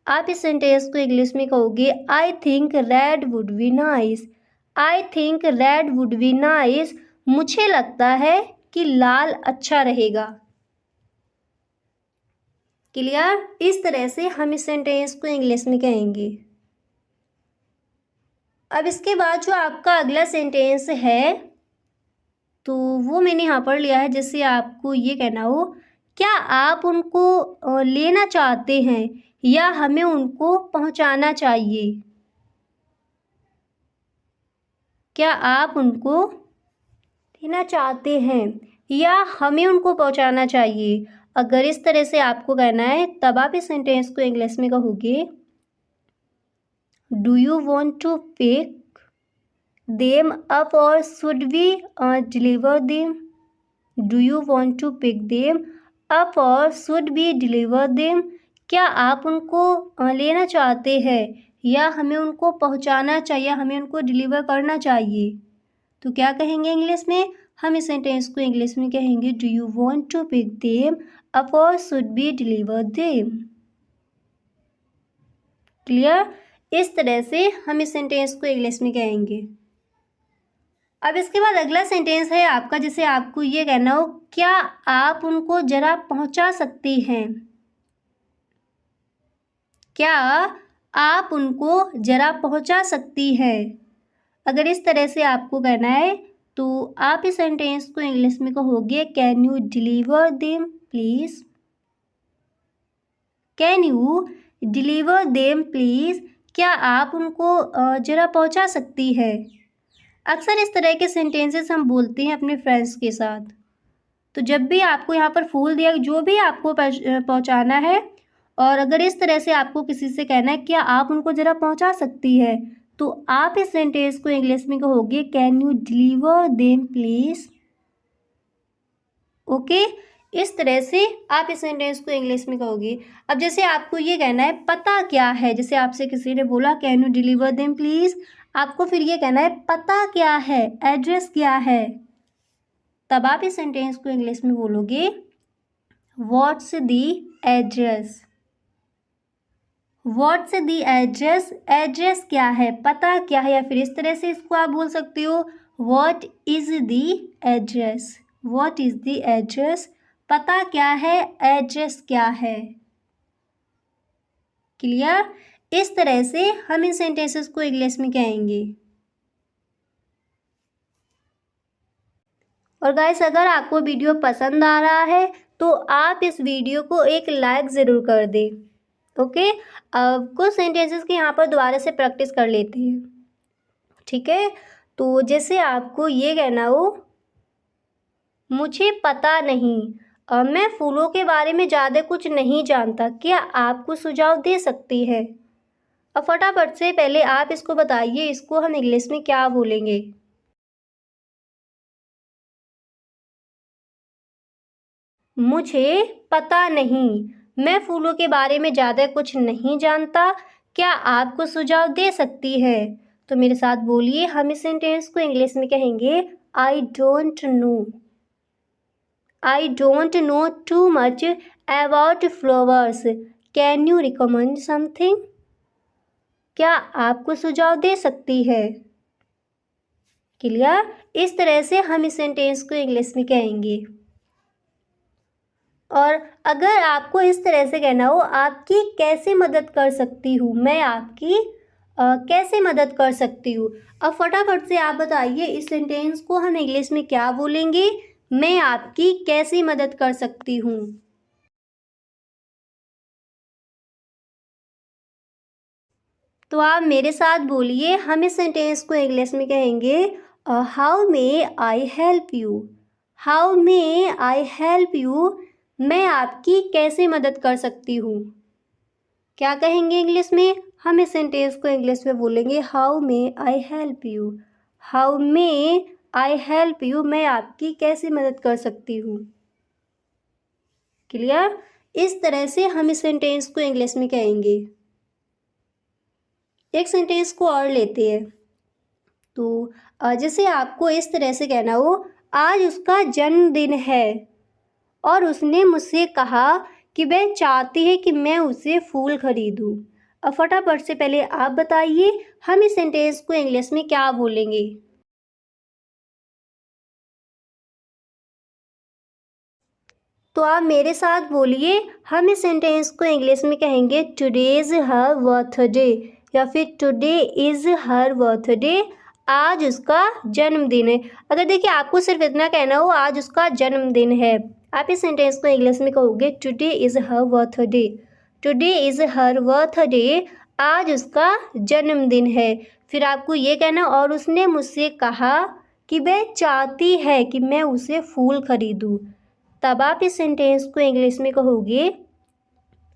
आप इस सेंटेंस को इंग्लिश में कहोगे I think red would be nice. I think red would be nice, मुझे लगता है कि लाल अच्छा रहेगा। क्लियर? इस तरह से हम इस सेंटेंस को इंग्लिश में कहेंगे। अब इसके बाद जो आपका अगला सेंटेंस है तो वो मैंने यहाँ पर लिया है, जैसे आपको ये कहना हो क्या आप उनको लेना चाहते हैं या हमें उनको पहुँचाना चाहिए। क्या आप उनको लेना चाहते हैं या हमें उनको पहुँचाना चाहिए। अगर इस तरह से आपको कहना है तब आप इस सेंटेंस को इंग्लिश में कहोगे do you want to pick them up or should we deliver them. Do you want to pick them up or should be deliver them. क्या आप उनको लेना चाहते हैं या हमें उनको पहुंचाना चाहिए, हमें उनको डिलीवर करना चाहिए। तो क्या कहेंगे इंग्लिश में, हम इस सेंटेंस को इंग्लिश में कहेंगे do you want to pick them up or should be deliver them. Clear? इस तरह से हम इस सेंटेंस को इंग्लिश में कहेंगे। अब इसके बाद अगला सेंटेंस है आपका, जैसे आपको ये कहना हो क्या आप उनको जरा पहुंचा सकती हैं। क्या आप उनको जरा पहुंचा सकती हैं। अगर इस तरह से आपको कहना है तो आप इस सेंटेंस को इंग्लिश में कहोगे can you deliver them please. Can you deliver them please, क्या आप उनको ज़रा पहुंचा सकती है। अक्सर इस तरह के सेंटेंसेस हम बोलते हैं अपने फ्रेंड्स के साथ। तो जब भी आपको यहाँ पर फूल दिया, जो भी आपको पहुँचाना है, और अगर इस तरह से आपको किसी से कहना है क्या आप उनको ज़रा पहुँचा सकती है, तो आप इस सेंटेंस को इंग्लिश में कहोगे can you deliver them please. Okay, इस तरह से आप इस सेंटेंस को इंग्लिश में कहोगे। अब जैसे आपको ये कहना है पता क्या है, जैसे आपसे किसी ने बोला can you deliver them please, आपको फिर ये कहना है पता क्या है, एड्रेस क्या है, तब आप इस सेंटेंस को इंग्लिश में बोलोगे what's the address. What's the address, address क्या है, पता क्या है, या फिर इस तरह से इसको आप बोल सकते हो what is the address. What is the address, पता क्या है, एड्रेस क्या है। क्लियर? इस तरह से हम इन सेंटेंसेस को इंग्लिश में कहेंगे। और गाइस अगर आपको वीडियो पसंद आ रहा है तो आप इस वीडियो को एक लाइक ज़रूर कर दें। ओके, अब कुछ सेंटेंसेस की यहाँ पर दोबारा से प्रैक्टिस कर लेते हैं। ठीक है, तो जैसे आपको ये कहना हो मुझे पता नहीं, मैं फूलों के बारे में ज़्यादा कुछ नहीं जानता, क्या आपको सुझाव दे सकती है। अब फटाफट से पहले आप इसको बताइए, इसको हम इंग्लिश में क्या बोलेंगे। मुझे पता नहीं, मैं फूलों के बारे में ज़्यादा कुछ नहीं जानता, क्या आपको सुझाव दे सकती है। तो मेरे साथ बोलिए, हम इस सेंटेंस को इंग्लिश में कहेंगे I don't know. I don't know too much about flowers, can you recommend something. क्या आपको सुझाव दे सकती है। क्लियर? इस तरह से हम इस सेंटेंस को इंग्लिश में कहेंगे। और अगर आपको इस तरह से कहना हो आपकी कैसे मदद कर सकती हूँ, मैं आपकी कैसे मदद कर सकती हूँ, अब फटाफट से आप बताइए इस सेंटेंस को हम इंग्लिश में क्या बोलेंगे, मैं आपकी कैसे मदद कर सकती हूँ। तो आप मेरे साथ बोलिए, हम इस सेंटेंस को इंग्लिश में कहेंगे how may I help you. How may I help you, मैं आपकी कैसे मदद कर सकती हूँ। क्या कहेंगे इंग्लिश में, हम इस सेंटेंस को इंग्लिश में बोलेंगे how may I help you. How may I help you, मैं आपकी कैसे मदद कर सकती हूँ। क्लियर। इस तरह से हम इस सेंटेंस को इंग्लिश में कहेंगे। एक सेंटेंस को और लेते हैं। तो जैसे आपको इस तरह से कहना हो, आज उसका जन्मदिन है और उसने मुझसे कहा कि वह चाहती है कि मैं उसे फूल खरीदूं। अब फटाफट से पहले आप बताइए हम इस सेंटेंस को इंग्लिश में क्या बोलेंगे। तो आप मेरे साथ बोलिए, हम इस सेंटेंस को इंग्लिश में कहेंगे टुडे इज़ हर बर्थडे, या फिर टुडे इज़ हर बर्थडे, आज उसका जन्मदिन है। अगर देखिए आपको सिर्फ इतना कहना हो आज उसका जन्मदिन है, आप इस सेंटेंस को इंग्लिश में कहोगे today is her birthday. Today is her birthday, आज उसका जन्मदिन है। फिर आपको ये कहना और उसने मुझसे कहा कि वह चाहती है कि मैं उसे फूल खरीदूँ। तब आप इस सेंटेंस को इंग्लिश में कहोगे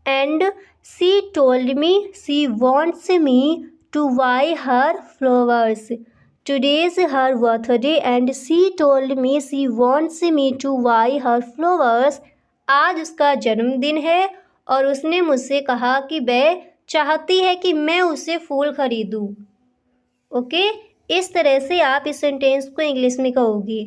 and she told me she wants me to buy her flowers. Today is her birthday and she told me she wants me to buy her flowers. आज उसका जन्मदिन है और उसने मुझसे कहा कि वह चाहती है कि मैं उसे फूल खरीदूँ। ओके, इस तरह से आप इस सेंटेंस को इंग्लिश में कहोगे।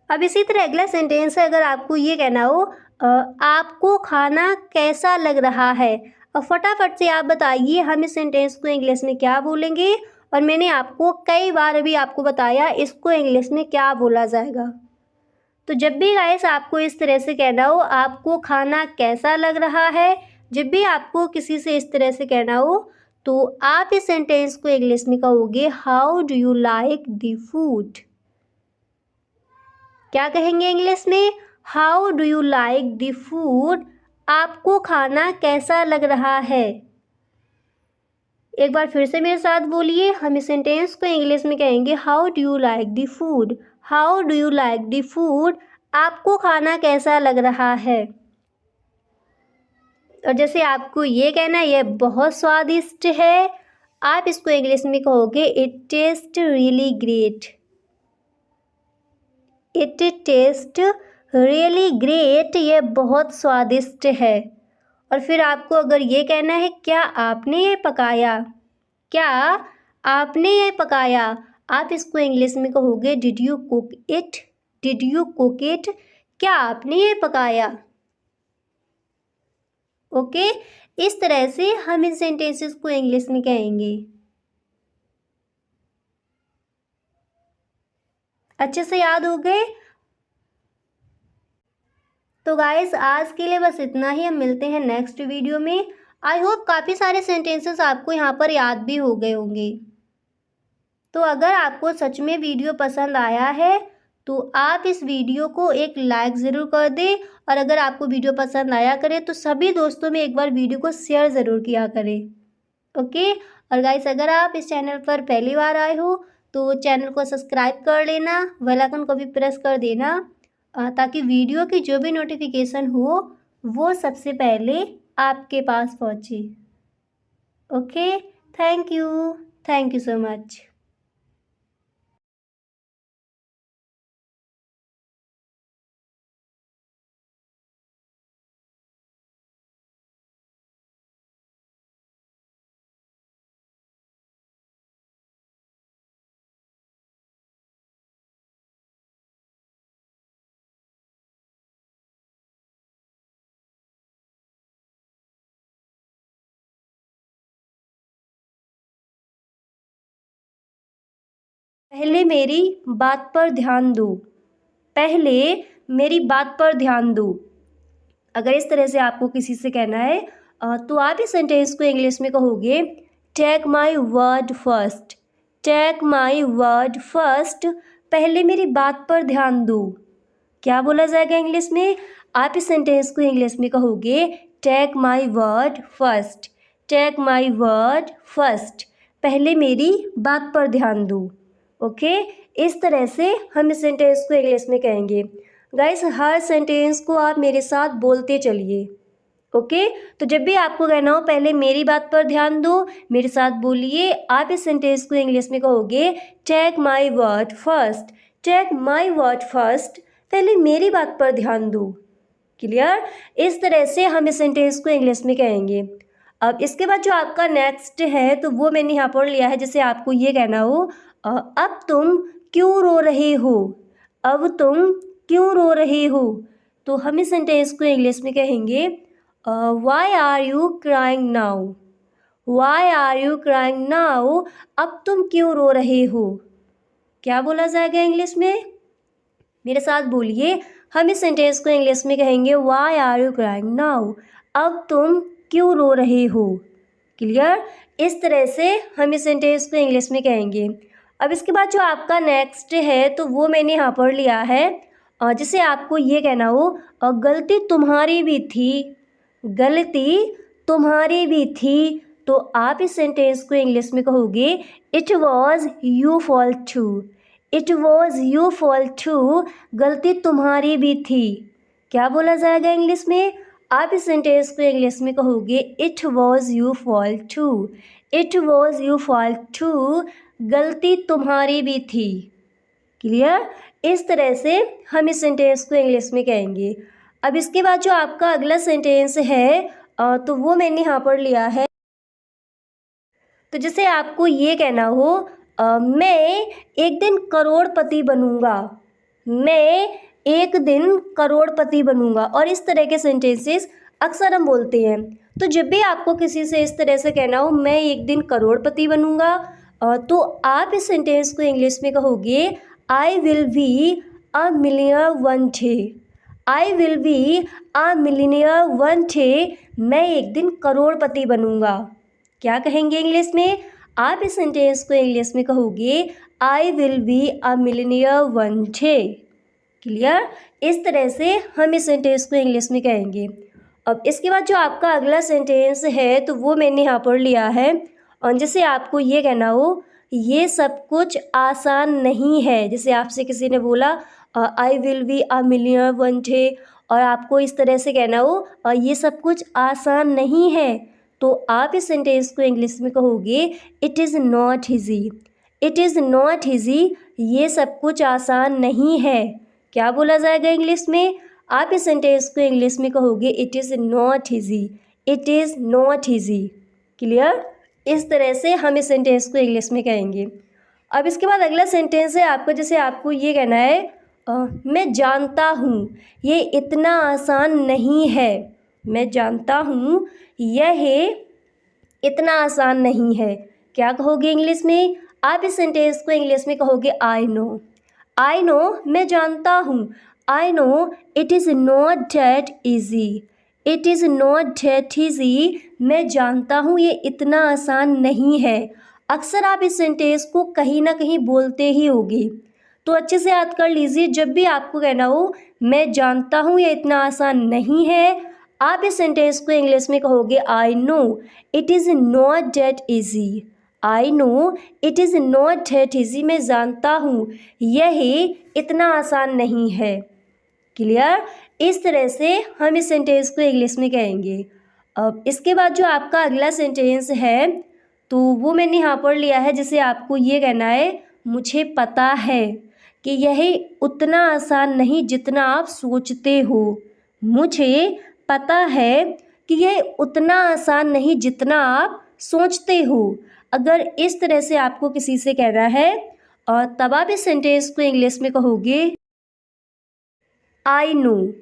अब इसी तरह अगला सेंटेंस है, अगर आपको ये कहना हो आपको खाना कैसा लग रहा है। अब फटाफट से आप बताइए हम इस सेंटेंस को इंग्लिश में क्या बोलेंगे, और मैंने आपको कई बार अभी आपको बताया इसको इंग्लिश में क्या बोला जाएगा। तो जब भी गाइस आपको इस तरह से कहना हो आपको खाना कैसा लग रहा है, जब भी आपको किसी से इस तरह से कहना हो तो आप इस सेंटेंस को इंग्लिश में कहोगे how do you like the food. क्या कहेंगे इंग्लिश में, how do you like the food, आपको खाना कैसा लग रहा है। एक बार फिर से मेरे साथ बोलिए, हम इस सेंटेंस को इंग्लिश में कहेंगे how do you like the food. How do you like the food, आपको खाना कैसा लग रहा है। और जैसे आपको ये कहना है यह बहुत स्वादिष्ट है, आप इसको इंग्लिश में कहोगे it taste really great. It taste really great, ये बहुत स्वादिष्ट है। और फिर आपको अगर ये कहना है क्या आपने ये पकाया, क्या आपने ये पकाया, आप इसको इंग्लिश में कहोगे did you cook it. Did you cook it, क्या आपने ये पकाया। ओके, इस तरह से हम इन सेंटेंसेस को इंग्लिश में कहेंगे। अच्छे से याद हो गए। तो गाइस आज के लिए बस इतना ही, हम मिलते हैं नेक्स्ट वीडियो में। आई होप काफ़ी सारे सेंटेंसेस आपको यहाँ पर याद भी हो गए होंगे। तो अगर आपको सच में वीडियो पसंद आया है तो आप इस वीडियो को एक लाइक ज़रूर कर दें, और अगर आपको वीडियो पसंद आया करे तो सभी दोस्तों में एक बार वीडियो को शेयर ज़रूर किया करें। ओके, और गाइस अगर आप इस चैनल पर पहली बार आए हो तो चैनल को सब्सक्राइब कर लेना, बेल आइकन को भी प्रेस कर देना, ताकि वीडियो की जो भी नोटिफिकेशन हो वो सबसे पहले आपके पास पहुँचे। Okay, thank you so much. पहले मेरी बात पर ध्यान दो। पहले मेरी बात पर ध्यान दो। अगर इस तरह से आपको किसी से कहना है तो आप इस सेंटेंस को इंग्लिश में कहोगे take my word first. Take my word first, पहले मेरी बात पर ध्यान दो। क्या बोला जाएगा इंग्लिश में, आप इस सेंटेंस को इंग्लिश में कहोगे take my word first. Take my word first, पहले मेरी बात पर ध्यान दो। ओके, इस तरह से हम इस सेंटेंस को इंग्लिश में कहेंगे। गाइस हर सेंटेंस को आप मेरे साथ बोलते चलिए। ओके, तो जब भी आपको कहना हो पहले मेरी बात पर ध्यान दो, मेरे साथ बोलिए। आप इस सेंटेंस को इंग्लिश में कहोगे take my word first. Take my word first, पहले मेरी बात पर ध्यान दो। क्लियर? इस तरह से हम इस सेंटेंस को इंग्लिश में कहेंगे। अब इसके बाद जो आपका नेक्स्ट है तो वो मैंने यहाँ पर लिया है, जैसे आपको ये कहना हो अब तुम क्यों रो रहे हो, अब तुम क्यों रो रहे हो। तो हम इस सेंटेंस को इंग्लिश में कहेंगे why are you crying now, why are you crying now, अब तुम क्यों रो रहे हो। क्या बोला जाएगा इंग्लिश में? मेरे साथ बोलिए। हम इस सेंटेंस को इंग्लिश में कहेंगे why are you crying now, अब तुम क्यों रो रहे हो। क्लियर? इस तरह से हम इस सेंटेंस को इंग्लिश में कहेंगे। अब इसके बाद जो आपका नेक्स्ट है तो वो मैंने यहाँ पर लिया है, जिसे आपको ये कहना हो गलती तुम्हारी भी थी, गलती तुम्हारी भी थी। तो आप इस सेंटेंस को इंग्लिश में कहोगे it was you fault too, it was you fault too, गलती तुम्हारी भी थी। क्या बोला जाएगा इंग्लिश में? आप इस सेंटेंस को इंग्लिश में कहोगे it was you fault too, it was you fault too, गलती तुम्हारी भी थी। क्लियर? इस तरह से हम इस सेंटेंस को इंग्लिश में कहेंगे। अब इसके बाद जो आपका अगला सेंटेंस है तो वो मैंने यहाँ पर लिया है। तो जैसे आपको ये कहना हो मैं एक दिन करोड़पति बनूंगा, मैं एक दिन करोड़पति बनूंगा। और इस तरह के सेंटेंसेस अक्सर हम बोलते हैं। तो जब भी आपको किसी से इस तरह से कहना हो मैं एक दिन करोड़पति बनूंगा, तो आप इस सेंटेंस को इंग्लिश में कहोगे I will be a millionaire one day, I will be a millionaire one day, मैं एक दिन करोड़पति बनूंगा। क्या कहेंगे इंग्लिश में? आप इस सेंटेंस को इंग्लिश में कहोगे I will be a millionaire one day. Clear? इस तरह से हम इस सेंटेंस को इंग्लिश में कहेंगे। अब इसके बाद जो आपका अगला सेंटेंस है तो वो मैंने यहाँ पर लिया है, और जैसे आपको ये कहना हो ये सब कुछ आसान नहीं है। जैसे आपसे किसी ने बोला I will be a millionaire one day, और आपको इस तरह से कहना हो ये सब कुछ आसान नहीं है, तो आप इस सेंटेंस को इंग्लिश में कहोगे it is not easy, it is not easy, ये सब कुछ आसान नहीं है। क्या बोला जाएगा इंग्लिश में? आप इस सेंटेंस को इंग्लिश में कहोगे it is not easy, it is not easy. Clear? इस तरह से हम इस सेंटेंस को इंग्लिश में कहेंगे। अब इसके बाद अगला सेंटेंस है आपको, जैसे आपको ये कहना है मैं जानता हूँ ये इतना आसान नहीं है, मैं जानता हूँ यह इतना आसान नहीं है। क्या कहोगे इंग्लिश में? आप इस सेंटेंस को इंग्लिश में कहोगे आई नो, आई नो, मैं जानता हूँ, आई know it is not that easy, it is not that easy, मैं जानता हूँ ये इतना आसान नहीं है। अक्सर आप इस सेंटेंस को कहीं ना कहीं बोलते ही होगे, तो अच्छे से याद कर लीजिए। जब भी आपको कहना हो मैं जानता हूँ ये इतना आसान नहीं है, आप इस सेंटेंस को इंग्लिश में कहोगे I know it is not that easy, I know it is not that easy, मैं जानता हूँ यह इतना आसान नहीं है। क्लियर? इस तरह से हम इस सेंटेंस को इंग्लिश में कहेंगे। अब इसके बाद जो आपका अगला सेंटेंस है तो वो मैंने यहाँ पर लिया है, जिसे आपको ये कहना है मुझे पता है कि यह उतना आसान नहीं जितना आप सोचते हो, मुझे पता है कि यह उतना आसान नहीं जितना आप सोचते हो। अगर इस तरह से आपको किसी से कहना है और तब आप इस सेंटेंस को इंग्लिश में कहोगे I know,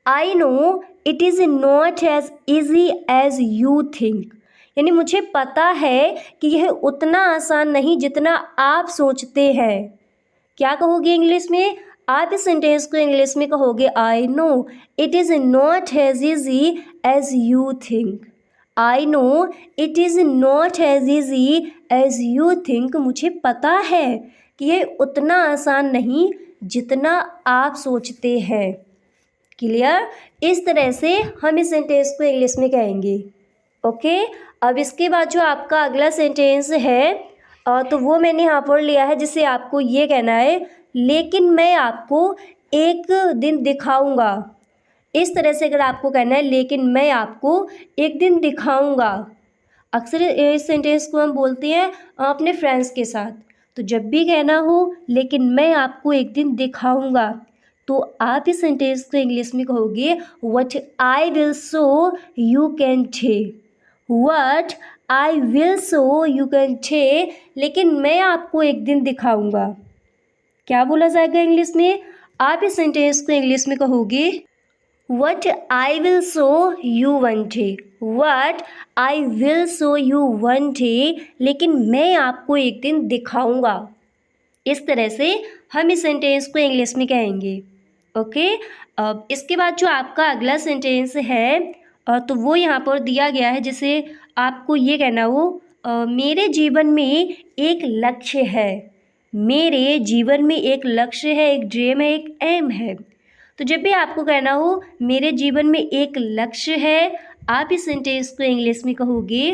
I know it is not as easy as you think, यानी मुझे पता है कि यह उतना आसान नहीं जितना आप सोचते हैं। क्या कहोगे इंग्लिश में? आप इस सेंटेंस को इंग्लिश में कहोगे I know it is not as easy as you think, I know it is not as easy as you think, मुझे पता है कि यह उतना आसान नहीं जितना आप सोचते हैं। क्लियर? इस तरह से हम इस सेंटेंस को इंग्लिश में कहेंगे। ओके? अब इसके बाद जो आपका अगला सेंटेंस है तो वो मैंने यहाँ पर लिया है, जिसे आपको ये कहना है लेकिन मैं आपको एक दिन दिखाऊंगा। इस तरह से अगर आपको कहना है लेकिन मैं आपको एक दिन दिखाऊंगा, अक्सर इस सेंटेंस को हम बोलते हैं अपने फ्रेंड्स के साथ। तो जब भी कहना हो लेकिन मैं आपको एक दिन दिखाऊंगा, तो आप इस सेंटेंस को इंग्लिश में कहोगे what I will show you can't. What I will show you can't, लेकिन मैं आपको एक दिन दिखाऊंगा। क्या बोला जाएगा इंग्लिश में? आप इस सेंटेंस को इंग्लिश में कहोगे what I will show you one day. What I will show you one day, लेकिन मैं आपको एक दिन दिखाऊंगा। इस तरह से हम इस सेंटेंस को इंग्लिश में कहेंगे। ओके, अब इसके बाद जो आपका अगला सेंटेंस है तो वो यहाँ पर दिया गया है, जिसे आपको ये कहना हो मेरे जीवन में एक लक्ष्य है। मेरे जीवन में एक लक्ष्य है, एक ड्रीम है, एक एम है। तो जब भी आपको कहना हो मेरे जीवन में एक लक्ष्य है, आप इस सेंटेंस को इंग्लिश में कहोगे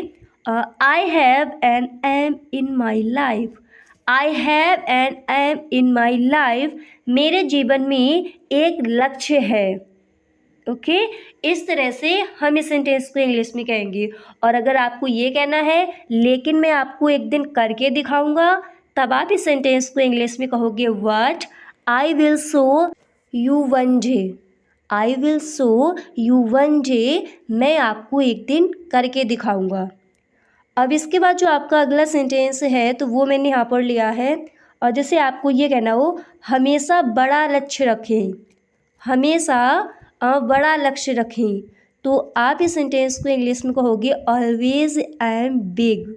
I have an aim in my life. I have an aim in my life, मेरे जीवन में एक लक्ष्य है। ओके, इस तरह से हम इस सेंटेंस को इंग्लिश में कहेंगे। और अगर आपको ये कहना है लेकिन मैं आपको एक दिन करके दिखाऊंगा, तब आप इस सेंटेंस को इंग्लिश में कहोगे what I will show you one day. I will show you one day, मैं आपको एक दिन करके दिखाऊंगा। अब इसके बाद जो आपका अगला सेंटेंस है तो वो मैंने यहाँ पर लिया है, और जैसे आपको ये कहना हो हमेशा बड़ा लक्ष्य रखें। हमेशा बड़ा लक्ष्य रखें, तो आप इस सेंटेंस को इंग्लिश में कहोगे always am big.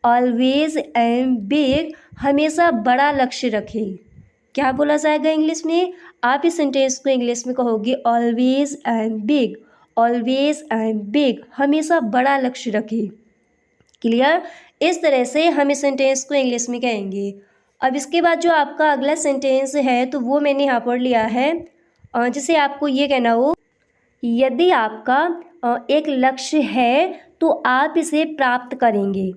Always am big, हमेशा बड़ा लक्ष्य रखें। क्या बोला जाएगा इंग्लिश में? आप इस सेंटेंस को इंग्लिश में कहोगे always am big. Always am big, हमेशा बड़ा लक्ष्य रखें। क्लियर? इस तरह से हम इस सेंटेंस को इंग्लिश में कहेंगे। अब इसके बाद जो आपका अगला सेंटेंस है तो वो मैंने यहाँ पर लिया है, जिसे आपको ये कहना हो यदि आपका एक लक्ष्य है तो आप इसे प्राप्त करेंगे।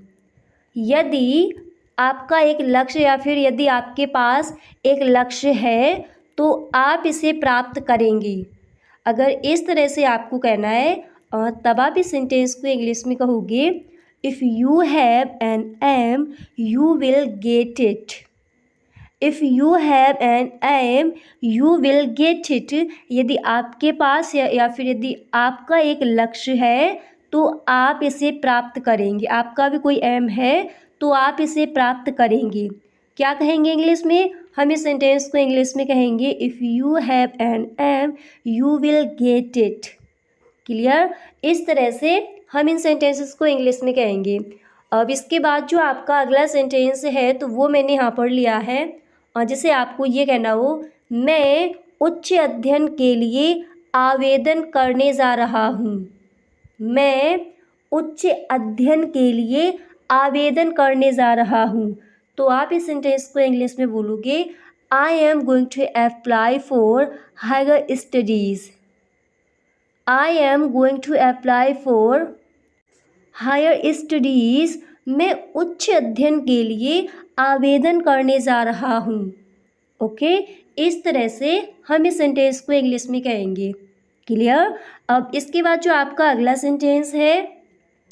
यदि आपका एक लक्ष्य या फिर यदि आपके पास एक लक्ष्य है तो आप इसे प्राप्त करेंगे। अगर इस तरह से आपको कहना है तब आप इस सेंटेंस को इंग्लिश में कहोगे if you have an aim you will get it. If you have an aim you will get it, यदि आपके पास या फिर यदि आपका एक लक्ष्य है तो आप इसे प्राप्त करेंगे। आपका भी कोई एम है तो आप इसे प्राप्त करेंगे। क्या कहेंगे इंग्लिश में? हम इस सेंटेंस को इंग्लिश में कहेंगे if you have an aim you will get it. Clear? इस तरह से हम इन सेंटेंसेस को इंग्लिश में कहेंगे। अब इसके बाद जो आपका अगला सेंटेंस है तो वो मैंने यहाँ पर लिया है, और जैसे आपको ये कहना हो मैं उच्च अध्ययन के लिए आवेदन करने जा रहा हूँ। मैं उच्च अध्ययन के लिए आवेदन करने जा रहा हूँ, तो आप इस सेंटेंस को इंग्लिश में बोलोगे I am going to apply for higher studies. I am going to apply for higher studies, मैं उच्च अध्ययन के लिए आवेदन करने जा रहा हूँ। ओके, इस तरह से हम इस सेंटेंस को इंग्लिश में कहेंगे। क्लियर? अब इसके बाद जो आपका अगला सेंटेंस है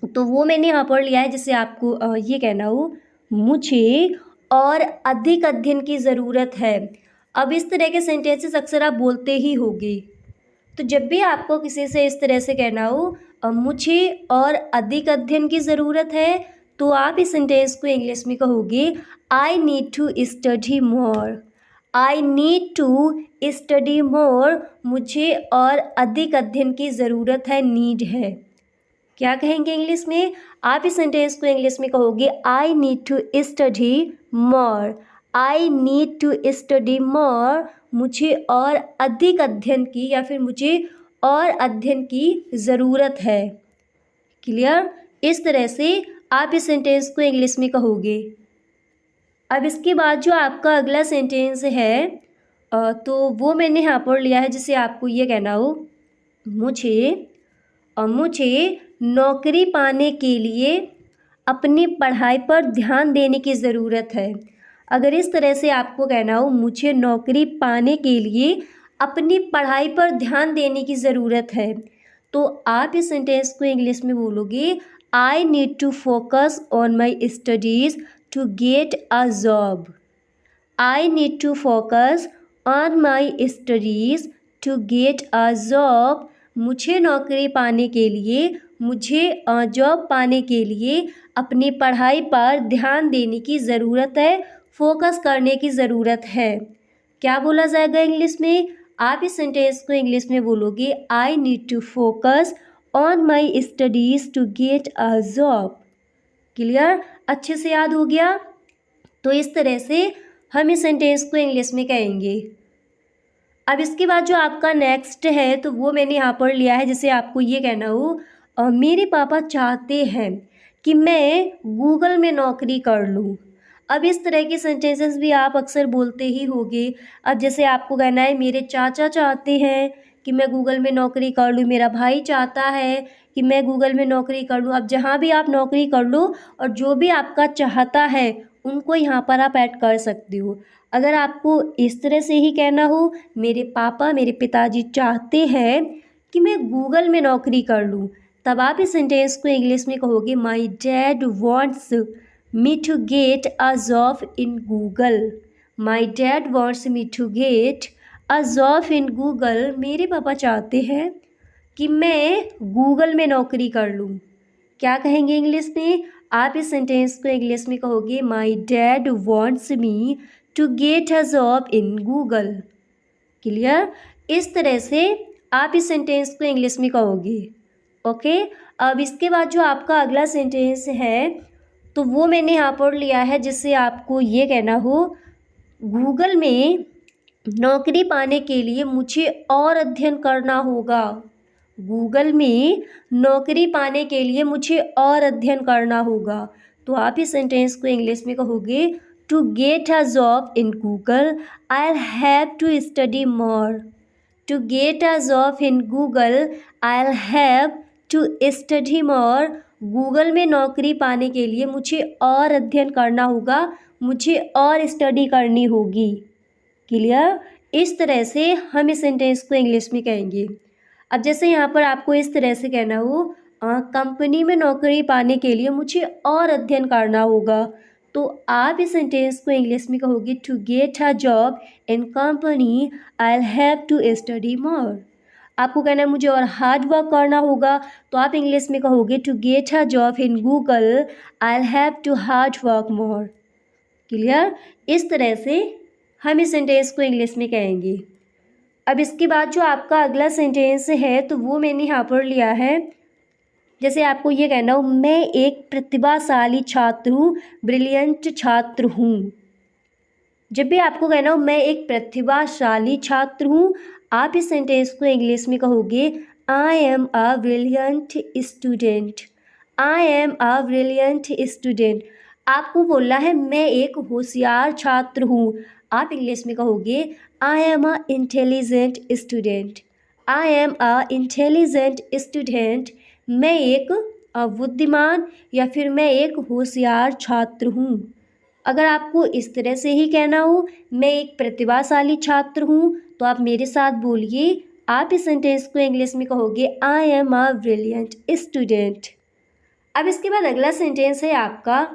तो वो मैंने यहाँ पर लिया है, जिससे आपको ये कहना हो मुझे और अधिक अध्ययन की ज़रूरत है। अब इस तरह के सेंटेंसेस अक्सर आप बोलते ही होंगे, तो जब भी आपको किसी से इस तरह से कहना हो मुझे और अधिक अध्ययन की ज़रूरत है, तो आप इस सेंटेंस को इंग्लिश में कहोगे I need to study more. I need to study more, मुझे और अधिक अध्ययन की ज़रूरत है, नीड है। क्या कहेंगे इंग्लिश में? आप इस सेंटेंस को इंग्लिश में कहोगे I need to study more. I need to study more, मुझे और अधिक अध्ययन की या फिर मुझे और अध्ययन की ज़रूरत है। क्लियर? इस तरह से आप इस सेंटेंस को इंग्लिश में कहोगे। अब इसके बाद जो आपका अगला सेंटेंस है तो वो मैंने यहाँ पर लिया है, जिसे आपको ये कहना हो मुझे नौकरी पाने के लिए अपनी पढ़ाई पर ध्यान देने की ज़रूरत है। अगर इस तरह से आपको कहना हो मुझे नौकरी पाने के लिए अपनी पढ़ाई पर ध्यान देने की ज़रूरत है, तो आप इस सेंटेंस को इंग्लिश में बोलोगे I need to focus on my studies to get a job. I need to focus on my studies to get a job, मुझे नौकरी पाने के लिए, मुझे जॉब पाने के लिए अपनी पढ़ाई पर ध्यान देने की ज़रूरत है, फोकस करने की ज़रूरत है। क्या बोला जाएगा इंग्लिश में? आप इस सेंटेंस को इंग्लिश में बोलोगे, I need to focus on my studies to get a job. Clear? अच्छे से याद हो गया? तो इस तरह से हम इस सेंटेंस को इंग्लिश में कहेंगे। अब इसके बाद जो आपका नेक्स्ट है तो वो मैंने यहाँ पर लिया है, जैसे आपको ये कहना हो मेरे पापा चाहते हैं कि मैं गूगल में नौकरी कर लूँ। अब इस तरह के सेंटेंसेस भी आप अक्सर बोलते ही होंगे। अब जैसे आपको कहना है मेरे चाचा चाहते हैं कि मैं गूगल में नौकरी कर लूँ, मेरा भाई चाहता है कि मैं गूगल में नौकरी कर लूँ। अब जहाँ भी आप नौकरी कर लो और जो भी आपका चाहता है उनको यहाँ पर आप ऐड कर सकते हो। अगर आपको इस तरह से ही कहना हो, मेरे पापा, मेरे पिताजी चाहते हैं कि मैं गूगल में नौकरी कर लूँ, तब आप इस सेंटेंस को इंग्लिश में कहोगे, my dad wants me to get a job in Google. My dad wants me to get a job in Google. मेरे पापा चाहते हैं कि मैं गूगल में नौकरी कर लूँ। क्या कहेंगे इंग्लिश में? आप इस सेंटेंस को इंग्लिश में कहोगे, my dad wants me to get a job in Google. Clear? इस तरह से आप इस सेंटेंस को इंग्लिश में कहोगे। ओके। अब इसके बाद जो आपका अगला सेंटेंस है तो वो मैंने यहाँ पर लिया है, जिससे आपको ये कहना हो, गूगल में नौकरी पाने के लिए मुझे और अध्ययन करना होगा। गूगल में नौकरी पाने के लिए मुझे और अध्ययन करना होगा। तो आप इस सेंटेंस को इंग्लिश में कहोगे, to get a job in Google I have to study more. To get a job in Google I have to study more. Google में नौकरी पाने के लिए मुझे और अध्ययन करना होगा, मुझे और स्टडी करनी होगी। क्लियर? इस तरह से हम इस सेंटेंस को इंग्लिश में कहेंगे। अब जैसे यहाँ पर आपको इस तरह से कहना हो, कंपनी में नौकरी पाने के लिए मुझे और अध्ययन करना होगा, तो आप इस सेंटेंस को इंग्लिश में कहोगे, to get a job in company I have to study more. आपको कहना है मुझे और हार्ड वर्क करना होगा, तो आप इंग्लिश में कहोगे, to get a job in Google I have to hard work more. Clear? इस तरह से हम इस सेंटेंस को इंग्लिश में कहेंगे। अब इसके बाद जो आपका अगला सेंटेंस है तो वो मैंने यहाँ पर लिया है, जैसे आपको ये कहना हो, मैं एक प्रतिभाशाली छात्र हूँ, ब्रिलियंट छात्र हूँ। जब भी आपको कहना हो मैं एक प्रतिभाशाली छात्र हूँ, आप इस सेंटेंस को इंग्लिश में कहोगे, I am a brilliant student. I am a brilliant student. आपको बोलना है मैं एक होशियार छात्र हूँ, आप इंग्लिश में कहोगे, I am a intelligent student. I am a intelligent student. मैं एक बुद्धिमान या फिर मैं एक होशियार छात्र हूँ। अगर आपको इस तरह से ही कहना हो, मैं एक प्रतिभाशाली छात्र हूँ, तो आप मेरे साथ बोलिए, आप इस सेंटेंस को इंग्लिश में कहोगे, I am a brilliant student. अब इसके बाद अगला सेंटेंस है आपका,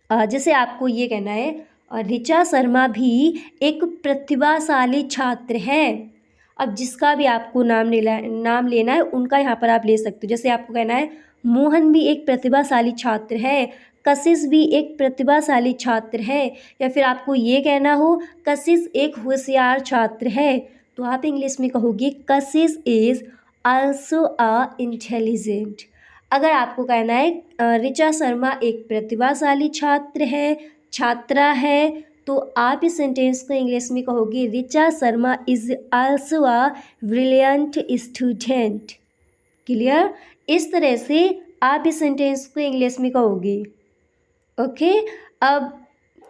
जैसे आपको ये कहना है, ऋचा शर्मा भी एक प्रतिभाशाली छात्र है। अब जिसका भी आपको नाम लेना है उनका यहाँ पर आप ले सकते हो। जैसे आपको कहना है, मोहन भी एक प्रतिभाशाली छात्र है, कशिश भी एक प्रतिभाशाली छात्र है, या फिर आपको ये कहना हो, कशिश एक होशियार छात्र है, तो आप इंग्लिश में कहोगे, कशिश इज़ आल्सो अ इंटेलिजेंट। अगर आपको कहना है ऋचा शर्मा एक प्रतिभाशाली छात्रा है, तो आप इस सेंटेंस को इंग्लिश में कहोगे, Richa Sharma is also a brilliant student. Clear? इस तरह से आप इस सेंटेंस को इंग्लिश में कहोगे। ओके। अब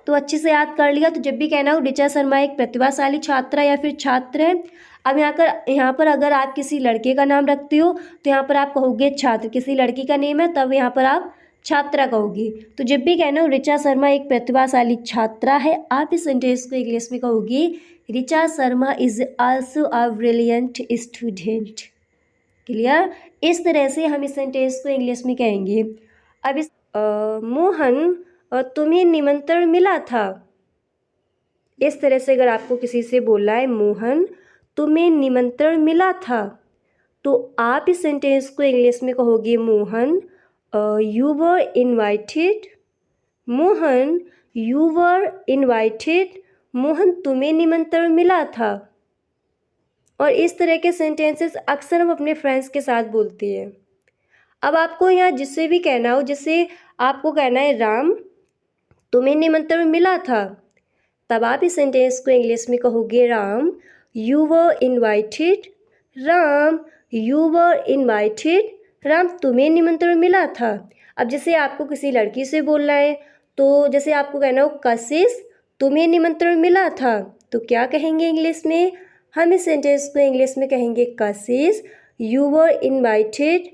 तो अच्छे से याद कर लिया। तो जब भी कहना हो ऋचा शर्मा एक प्रतिभाशाली छात्रा या फिर छात्र है। अब यहाँ पर अगर आप किसी लड़के का नाम रखते हो तो यहाँ पर आप कहोगे छात्र, किसी लड़की का नेम है तब यहाँ पर आप छात्रा कहोगे। तो जब भी कहना हो ऋचा शर्मा एक प्रतिभाशाली छात्रा है, आप इस सेंटेंस को इंग्लिश में कहोगे, Richa Sharma is also a brilliant student. Clear? इस तरह से हम इस सेंटेंस को इंग्लिश में कहेंगे। अब मोहन तुम्हें निमंत्रण मिला था। इस तरह से अगर आपको किसी से बोलना है मोहन तुम्हें निमंत्रण मिला था, तो आप इस सेंटेंस को इंग्लिश में कहोगे Mohan you were invited. Mohan you were invited, Mohan तुम्हें निमंत्रण मिला था। और इस तरह के सेंटेंसेस अक्सर हम अपने फ्रेंड्स के साथ बोलते हैं। अब आपको यहाँ जिससे भी कहना हो, जैसे आपको कहना है राम तुम्हें निमंत्रण मिला था, तब आप इस सेंटेंस को इंग्लिश में कहोगे Ram you were invited. Ram you were invited, Ram तुम्हें निमंत्रण मिला था। अब जैसे आपको किसी लड़की से बोलना है, तो जैसे आपको कहना हो कशिश तुम्हें निमंत्रण मिला था, तो क्या कहेंगे इंग्लिश में? हम इस सेंटेंस को इंग्लिश में कहेंगे कशिश यू वर इनवाइटेड।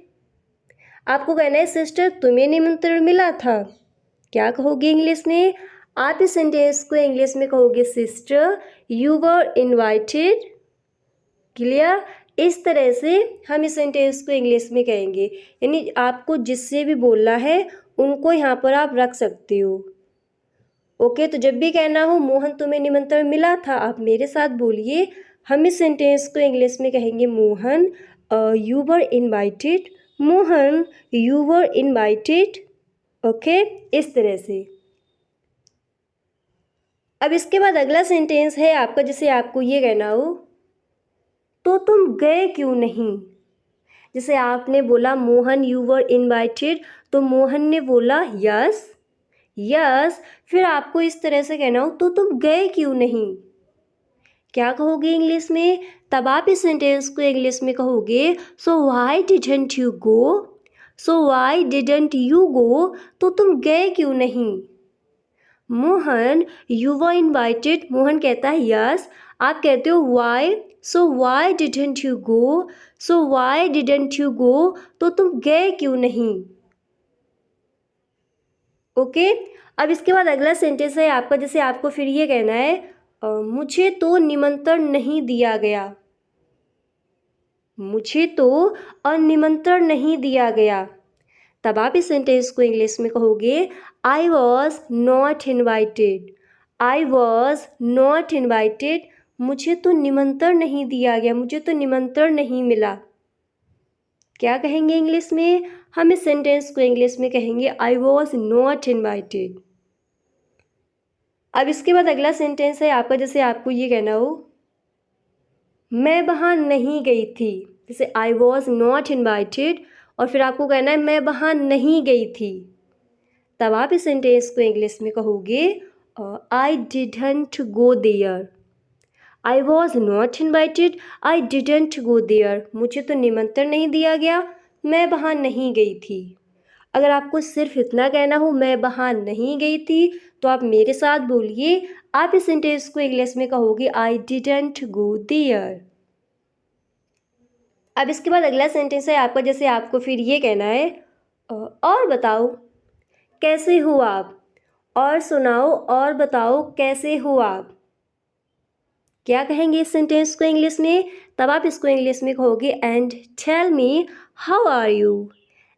आपको कहना है सिस्टर तुम्हें निमंत्रण मिला था, क्या कहोगे इंग्लिश में? आप इस सेंटेंस को इंग्लिश में कहोगे sister you were invited. Clear? इस तरह से हम इस सेंटेंस को इंग्लिश में कहेंगे। यानी आपको जिससे भी बोलना है उनको यहाँ पर आप रख सकते हो। ओके, तो जब भी कहना हो मोहन तुम्हें निमंत्रण मिला था, आप मेरे साथ बोलिए। हम इस सेंटेंस को इंग्लिश में कहेंगे Mohan you were invited. Mohan you were invited. Okay, इस तरह से। अब इसके बाद अगला सेंटेंस है आपका, जैसे आपको ये कहना हो तो तुम गए क्यों नहीं। जैसे आपने बोला मोहन यू वर इनवाइटेड, तो मोहन ने बोला यस यस, फिर आपको इस तरह से कहना हो तो तुम गए क्यों नहीं, क्या कहोगे इंग्लिश में? तब आप इस सेंटेंस को इंग्लिश में कहोगे so why didn't you go. So why didn't you go, तो तुम गए क्यों नहीं। Mohan you were invited, Mohan कहता है यस, आप कहते हो why, so why didn't you go. So why didn't you go, तो तुम गए क्यों नहीं। ओके, अब इसके बाद अगला सेंटेंस है आपका, जैसे आपको फिर ये कहना है मुझे तो निमंत्रण नहीं दिया गया। मुझे तो निमंत्रण नहीं दिया गया, तब आप इस सेंटेंस को इंग्लिश में कहोगे आई was not invited. I was not invited, मुझे तो निमंत्रण नहीं दिया गया, मुझे तो निमंत्रण नहीं मिला। क्या कहेंगे इंग्लिश में? हम इस सेंटेंस को इंग्लिश में कहेंगे आई वॉज नॉट इन्वाइटेड। अब इसके बाद अगला सेंटेंस है आपका, जैसे आपको ये कहना हो मैं वहाँ नहीं गई थी। जैसे आई वॉज नॉट इन्वाइटेड और फिर आपको कहना है मैं वहाँ नहीं गई थी, तब आप इस सेंटेंस को इंग्लिश में कहोगे I didn't go there. I was not invited, I didn't go there, मुझे तो निमंत्रण नहीं दिया गया, मैं वहाँ नहीं गई थी। अगर आपको सिर्फ इतना कहना हो मैं वहाँ नहीं गई थी, तो आप मेरे साथ बोलिए। आप इस सेंटेंस को इंग्लिश में कहोगे आई डिडंट गो देयर। अब इसके बाद अगला सेंटेंस है आपका, जैसे आपको फिर ये कहना है और बताओ कैसे हो आप। और सुनाओ और बताओ कैसे हो आप, क्या कहेंगे इस सेंटेंस को इंग्लिश में? तब आप इसको इंग्लिश में कहोगे and tell me how are you.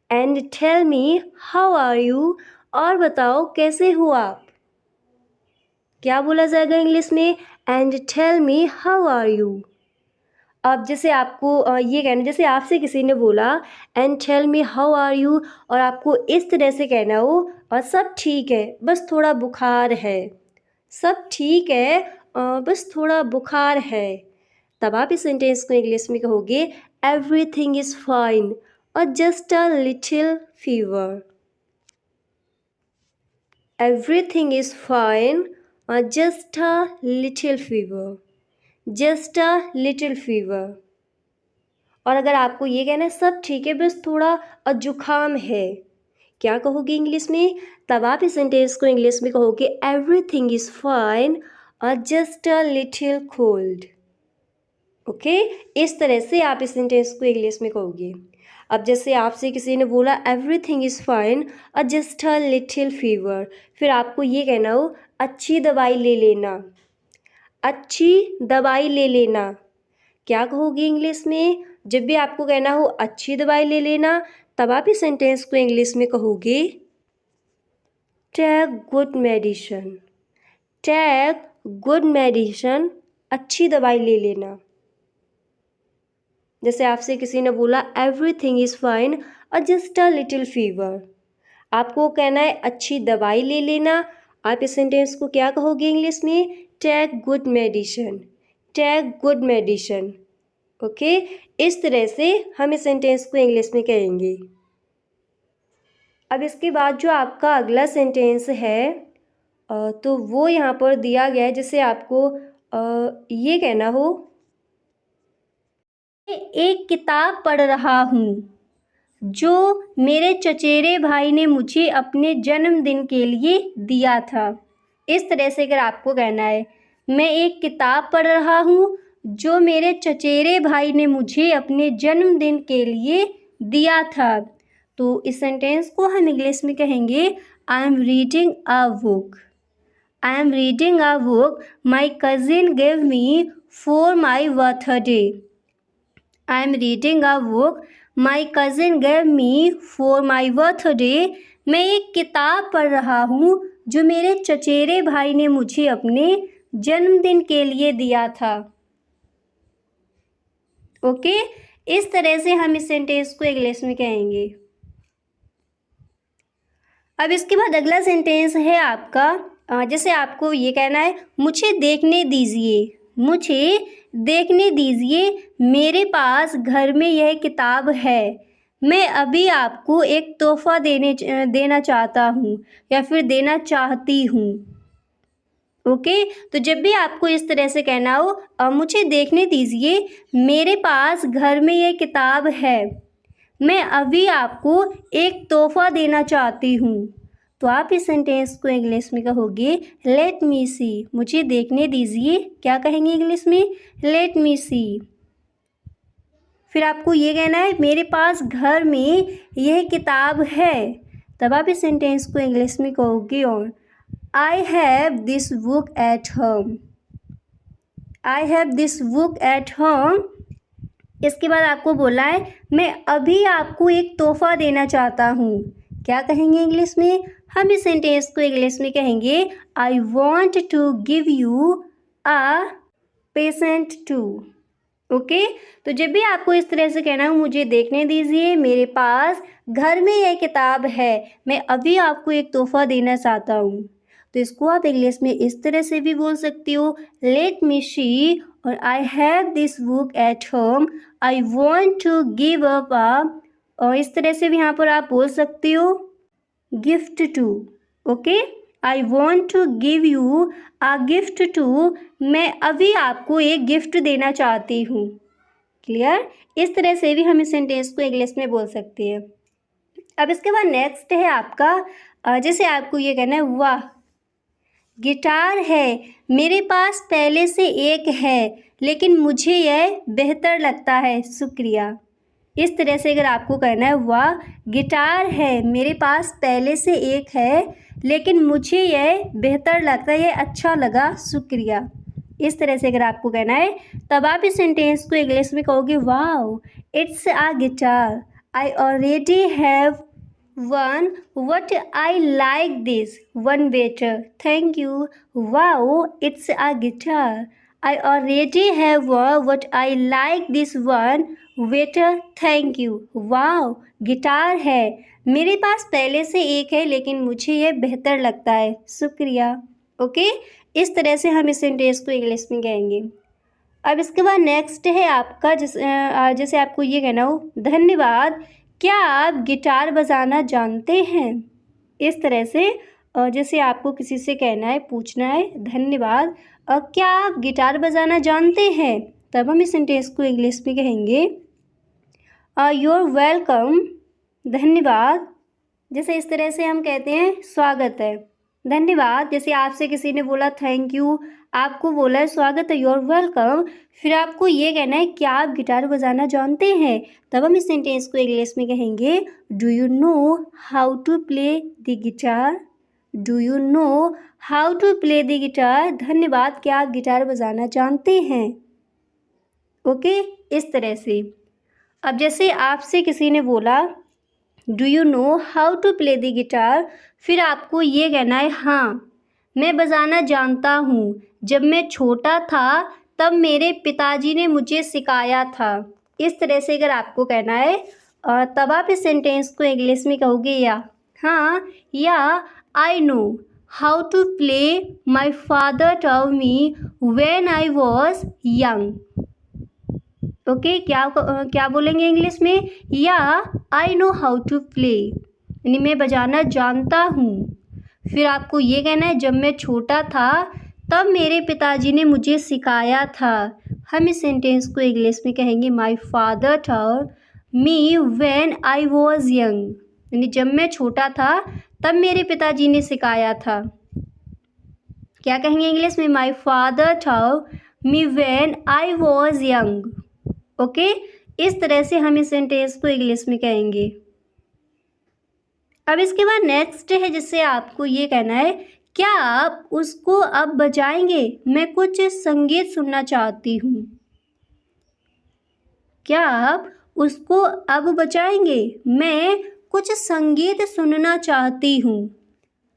And tell me how are you, और बताओ कैसे हो आप, क्या बोला जाएगा इंग्लिश में? And tell me how are you. अब जैसे आपको ये कहना, जैसे आपसे किसी ने बोला and tell me how are you, और आपको इस तरह से कहना हो और सब ठीक है बस थोड़ा बुखार है। सब ठीक है बस थोड़ा बुखार है, तब आप इस सेंटेंस को इंग्लिश में कहोगे एवरीथिंग इज़ फाइन और just a little fever. Everything is fine और just a little fever. Just a little fever. और अगर आपको ये कहना है सब ठीक है बस थोड़ा जुकाम है, क्या कहोगे इंग्लिश में? तब आप इस सेंटेंस को इंग्लिश में कहोगे एवरीथिंग इज़ फाइन और just a little cold. Okay, इस तरह से आप इस सेंटेंस को इंग्लिश में कहोगे। अब जैसे आपसे किसी ने बोला एवरीथिंग इज़ फाइन और जस्ट अ लिटिल फीवर, फिर आपको ये कहना हो अच्छी दवाई ले लेना। अच्छी दवाई ले लेना, क्या कहोगे इंग्लिश में? जब भी आपको कहना हो अच्छी दवाई ले लेना, तब आप इस सेंटेंस को इंग्लिश में कहोगे take good medicine. Take good medicine, अच्छी दवाई ले लेना। जैसे आपसे किसी ने बोला एवरीथिंग इज़ फाइन और जस्ट अ लिटिल फीवर, आपको कहना है अच्छी दवाई ले लेना। आप इस सेंटेंस को क्या कहोगे इंग्लिश में? Take good medicine, take good medicine. Okay, इस तरह से हम इस सेंटेंस को इंग्लिश में कहेंगे। अब इसके बाद जो आपका अगला सेंटेंस है तो वो यहाँ पर दिया गया है, जिसे आपको ये कहना हो, एक किताब पढ़ रहा हूँ जो मेरे चचेरे भाई ने मुझे अपने जन्मदिन के लिए दिया था। इस तरह से अगर आपको कहना है, मैं एक किताब पढ़ रहा हूँ जो मेरे चचेरे भाई ने मुझे अपने जन्मदिन के लिए दिया था, तो इस सेंटेंस को हम इंग्लिश में कहेंगे I am reading a book. I am reading a book my cousin give me for my birthday. I am reading a book my cousin gave me for my birthday. मैं एक किताब पढ़ रहा हूँ जो मेरे चचेरे भाई ने मुझे अपने जन्मदिन के लिए दिया था। ओके, इस तरह से हम इस सेंटेंस को इंग्लिश में कहेंगे। अब इसके बाद अगला सेंटेंस है आपका, जैसे आपको ये कहना है, मुझे देखने दीजिए, मुझे देखने दीजिए, मेरे पास घर में यह किताब है, मैं अभी आपको एक तोहफ़ा देना चाहता हूँ या फिर देना चाहती हूँ। ओके, तो जब भी आपको इस तरह से कहना हो, मुझे देखने दीजिए, मेरे पास घर में यह किताब है, मैं अभी आपको एक तोहफ़ा देना चाहती हूँ, तो आप इस सेंटेंस को इंग्लिश में कहोगे लेट मी सी। मुझे देखने दीजिए, क्या कहेंगे इंग्लिश में? लेट मी सी। फिर आपको ये कहना है, मेरे पास घर में यह किताब है, तब आप इस सेंटेंस को इंग्लिश में कहोगे और I have this book at home. I have this book at home. इसके बाद आपको बोला है, मैं अभी आपको एक तोहफ़ा देना चाहता हूँ, क्या कहेंगे इंग्लिश में? हम इस सेंटेंस को इंग्लिश में कहेंगे I want to give you a present too. Okay, तो जब भी आपको इस तरह से कहना हो, मुझे देखने दीजिए, मेरे पास घर में यह किताब है, मैं अभी आपको एक तोहफ़ा देना चाहता हूँ, तो इसको आप इंग्लिश में इस तरह से भी बोल सकती हो, लेट मी सी, और I have this book at home, I want to give up a, और इस तरह से भी यहाँ पर आप बोल सकती हो gift too. Okay, I want to give you a gift too, मैं अभी आपको एक गिफ्ट देना चाहती हूँ। क्लियर? इस तरह से भी हम इस सेंटेंस को इंग्लिश में बोल सकते हैं। अब इसके बाद नेक्स्ट है आपका, जैसे आपको ये कहना है, वाह गिटार है, मेरे पास पहले से एक है, लेकिन मुझे यह बेहतर लगता है, शुक्रिया। इस तरह से अगर आपको कहना है, वाह गिटार है, मेरे पास पहले से एक है, लेकिन मुझे यह बेहतर लगता है, यह अच्छा लगा, शुक्रिया। इस तरह से अगर आपको कहना है, तब आप इस सेंटेंस को इंग्लिश में कहोगे, wow it's a guitar, I already have one, what I like this one better, thank you. Wow it's a guitar, I already have one, what I like this one waiter, thank you. Wow guitar है, मेरे पास पहले से एक है, लेकिन मुझे यह बेहतर लगता है, शुक्रिया। ओके, इस तरह से हम इस सेंटेंस को इंग्लिश में कहेंगे। अब इसके बाद नेक्स्ट है आपका, जैसे आपको ये कहना हो, धन्यवाद, क्या आप गिटार बजाना जानते हैं? इस तरह से जैसे आपको किसी से कहना है, पूछना है, धन्यवाद, क्या आप गिटार बजाना जानते हैं? तब हम इस सेंटेंस को इंग्लिश में कहेंगे you're वेलकम, धन्यवाद। जैसे इस तरह से हम कहते हैं स्वागत है, धन्यवाद। जैसे आपसे किसी ने बोला थैंक यू, आपको बोला है स्वागत है, you're वेलकम। फिर आपको ये कहना है, क्या आप गिटार बजाना जानते हैं? तब हम इस सेंटेंस को इंग्लिश में कहेंगे do you know how to play the guitar? Do you know how to play the guitar? धन्यवाद, क्या आप गिटार बजाना जानते हैं? ओके, इस तरह से। अब जैसे आपसे किसी ने बोला do you know how to play the guitar, फिर आपको ये कहना है, हाँ मैं बजाना जानता हूँ, जब मैं छोटा था तब मेरे पिताजी ने मुझे सिखाया था। इस तरह से अगर आपको कहना है तब आप इस सेंटेंस को इंग्लिश में कहोगे या I know how to play my father taught me when I was young. Okay, क्या बोलेंगे इंग्लिश में? या I know how to play, यानी मैं बजाना जानता हूँ। फिर आपको ये कहना है जब मैं छोटा था तब मेरे पिताजी ने मुझे सिखाया था। हम इस सेंटेंस को इंग्लिश में कहेंगे माई father taught me when I was young, यानी जब मैं छोटा था तब मेरे पिताजी ने सिखाया था। क्या कहेंगे इंग्लिश में? माई father taught me when I was young. Okay, इस तरह से हम इस सेंटेंस को इंग्लिश में कहेंगे। अब इसके बाद नेक्स्ट है जिससे आपको ये कहना है क्या आप उसको अब बजाएंगे? मैं कुछ संगीत सुनना चाहती हूँ। क्या आप उसको अब बजाएंगे? मैं कुछ संगीत सुनना चाहती हूँ।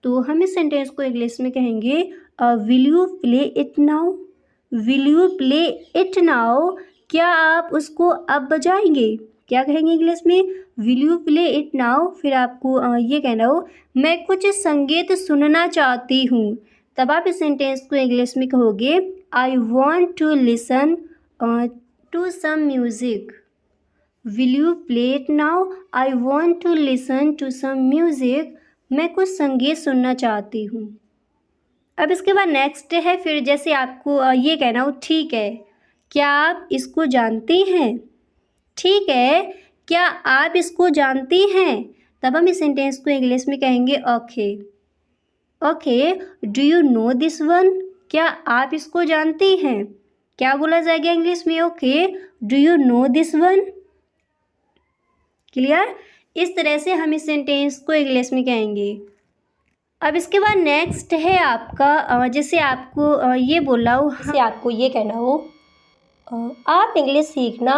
तो हम इस सेंटेंस को इंग्लिश में कहेंगे will you play it now? Will you play it now? क्या आप उसको अब बजाएंगे? क्या कहेंगे इंग्लिश में? Will you play it now. फिर आपको ये कहना हो मैं कुछ संगीत सुनना चाहती हूँ। तब आप इस सेंटेंस को इंग्लिश में कहोगे I want to listen to some music. Will you play it now? I want to listen to some music. मैं कुछ संगीत सुनना चाहती हूँ। अब इसके बाद नेक्स्ट है फिर जैसे आपको ये कहना हो ठीक है, क्या आप इसको जानती हैं? ठीक है, क्या आप इसको जानती हैं? तब हम इस सेंटेंस को इंग्लिश में कहेंगे okay. Okay, do you no this one? क्या आप इसको जानती हैं? क्या बोला जाएगा इंग्लिश में? Okay, do you no this one? Clear? इस तरह से हम इस सेंटेंस को इंग्लिश में कहेंगे। अब इसके बाद नेक्स्ट है आपका जैसे आपको ये बोला हो, से आपको ये कहना हो आप इंग्लिश सीखना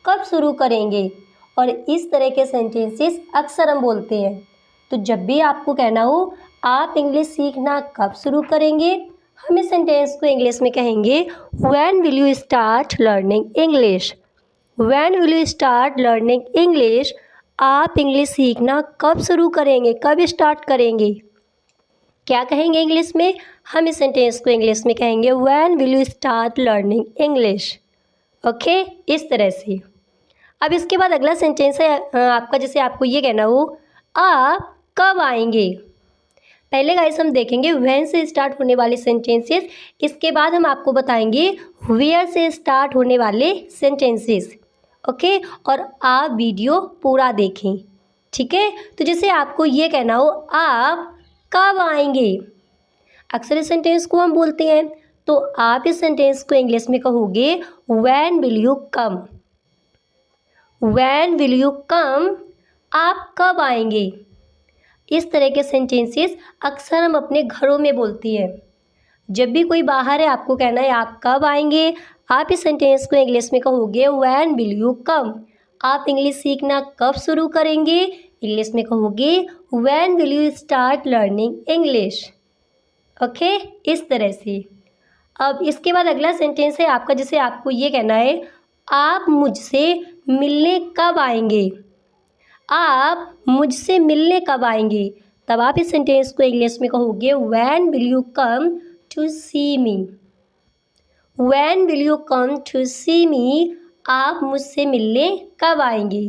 कब शुरू करेंगे? और इस तरह के सेंटेंसेस अक्सर हम बोलते हैं। तो जब भी आपको कहना हो आप इंग्लिश सीखना कब शुरू करेंगे, हम इस सेंटेंस को इंग्लिश में कहेंगे when will you start learning English? When will you start learning English? आप इंग्लिश सीखना कब शुरू करेंगे, कब स्टार्ट करेंगे? क्या कहेंगे इंग्लिश में? हम इस सेंटेंस को इंग्लिश में कहेंगे when will you start learning English. Okay, इस तरह से। अब इसके बाद अगला सेंटेंस है आपका जैसे आपको ये कहना हो आप कब आएंगे? पहले गाइस हम देखेंगे व्हेन से स्टार्ट होने वाले सेंटेंसेस, इसके बाद हम आपको बताएंगे वेयर से स्टार्ट होने वाले सेंटेंसेस। ओके, और आप वीडियो पूरा देखें, ठीक है? तो जैसे आपको ये कहना हो आप कब आएंगे, अक्सर इस सेंटेंस को हम बोलते हैं। तो आप इस सेंटेंस को इंग्लिश में कहोगे when will you come? When will you कम? आप कब आएंगे? इस तरह के सेंटेंसेस अक्सर हम अपने घरों में बोलती हैं। जब भी कोई बाहर है आपको कहना है आप कब आएंगे, आप इस सेंटेंस को इंग्लिश में कहोगे व्हेन विल यू कम? आप इंग्लिश सीखना कब शुरू करेंगे, इंग्लिश में कहोगे when will you start learning English. Okay, इस तरह से। अब इसके बाद अगला सेंटेंस है आपका जैसे आपको ये कहना है आप मुझसे मिलने कब आएंगे? आप मुझसे मिलने कब आएंगे? तब आप इस सेंटेंस को इंग्लिश में कहोगे when will you come to see me? When will you come to see me? आप मुझसे मिलने कब आएंगे?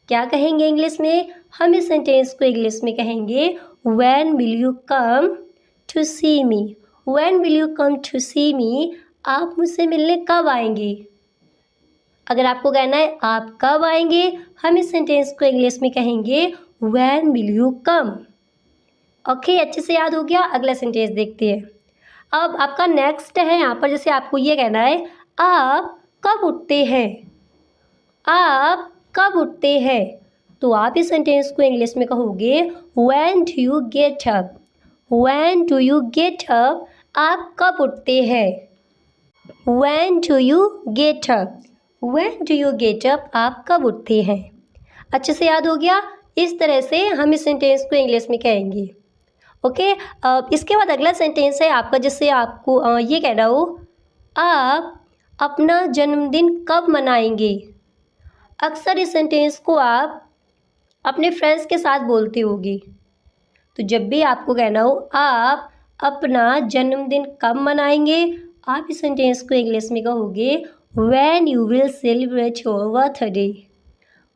क्या कहेंगे इंग्लिश में? हम इस सेंटेंस को इंग्लिश में कहेंगे when will you come to see me? When will you come to see me? आप मुझसे मिलने कब आएंगे? अगर आपको कहना है आप कब आएंगे, हम इस सेंटेंस को इंग्लिश में कहेंगे when will you come. Okay, अच्छे से याद हो गया। अगला सेंटेंस देखते हैं। अब आपका नेक्स्ट है यहाँ पर जैसे आपको ये कहना है आप कब उठते हैं? आप कब उठते हैं? तो आप इस सेंटेंस को इंग्लिश में कहोगे when do you get up? When do you get up? आप कब उठते हैं? When do you get up? When do you get up? आप कब उठते हैं? अच्छे से याद हो गया। इस तरह से हम इस सेंटेंस को इंग्लिश में कहेंगे। ओके। इसके बाद अगला सेंटेंस है आपका, जिससे आपको ये कहना हो, आप अपना जन्मदिन कब मनाएंगे। अक्सर इस सेंटेंस को आप अपने फ्रेंड्स के साथ बोलते होगी। तो जब भी आपको कहना हो आप अपना जन्मदिन कब मनाएंगे, आप इस सेंटेंस को इंग्लिश में कहोगे when you will celebrate your birthday.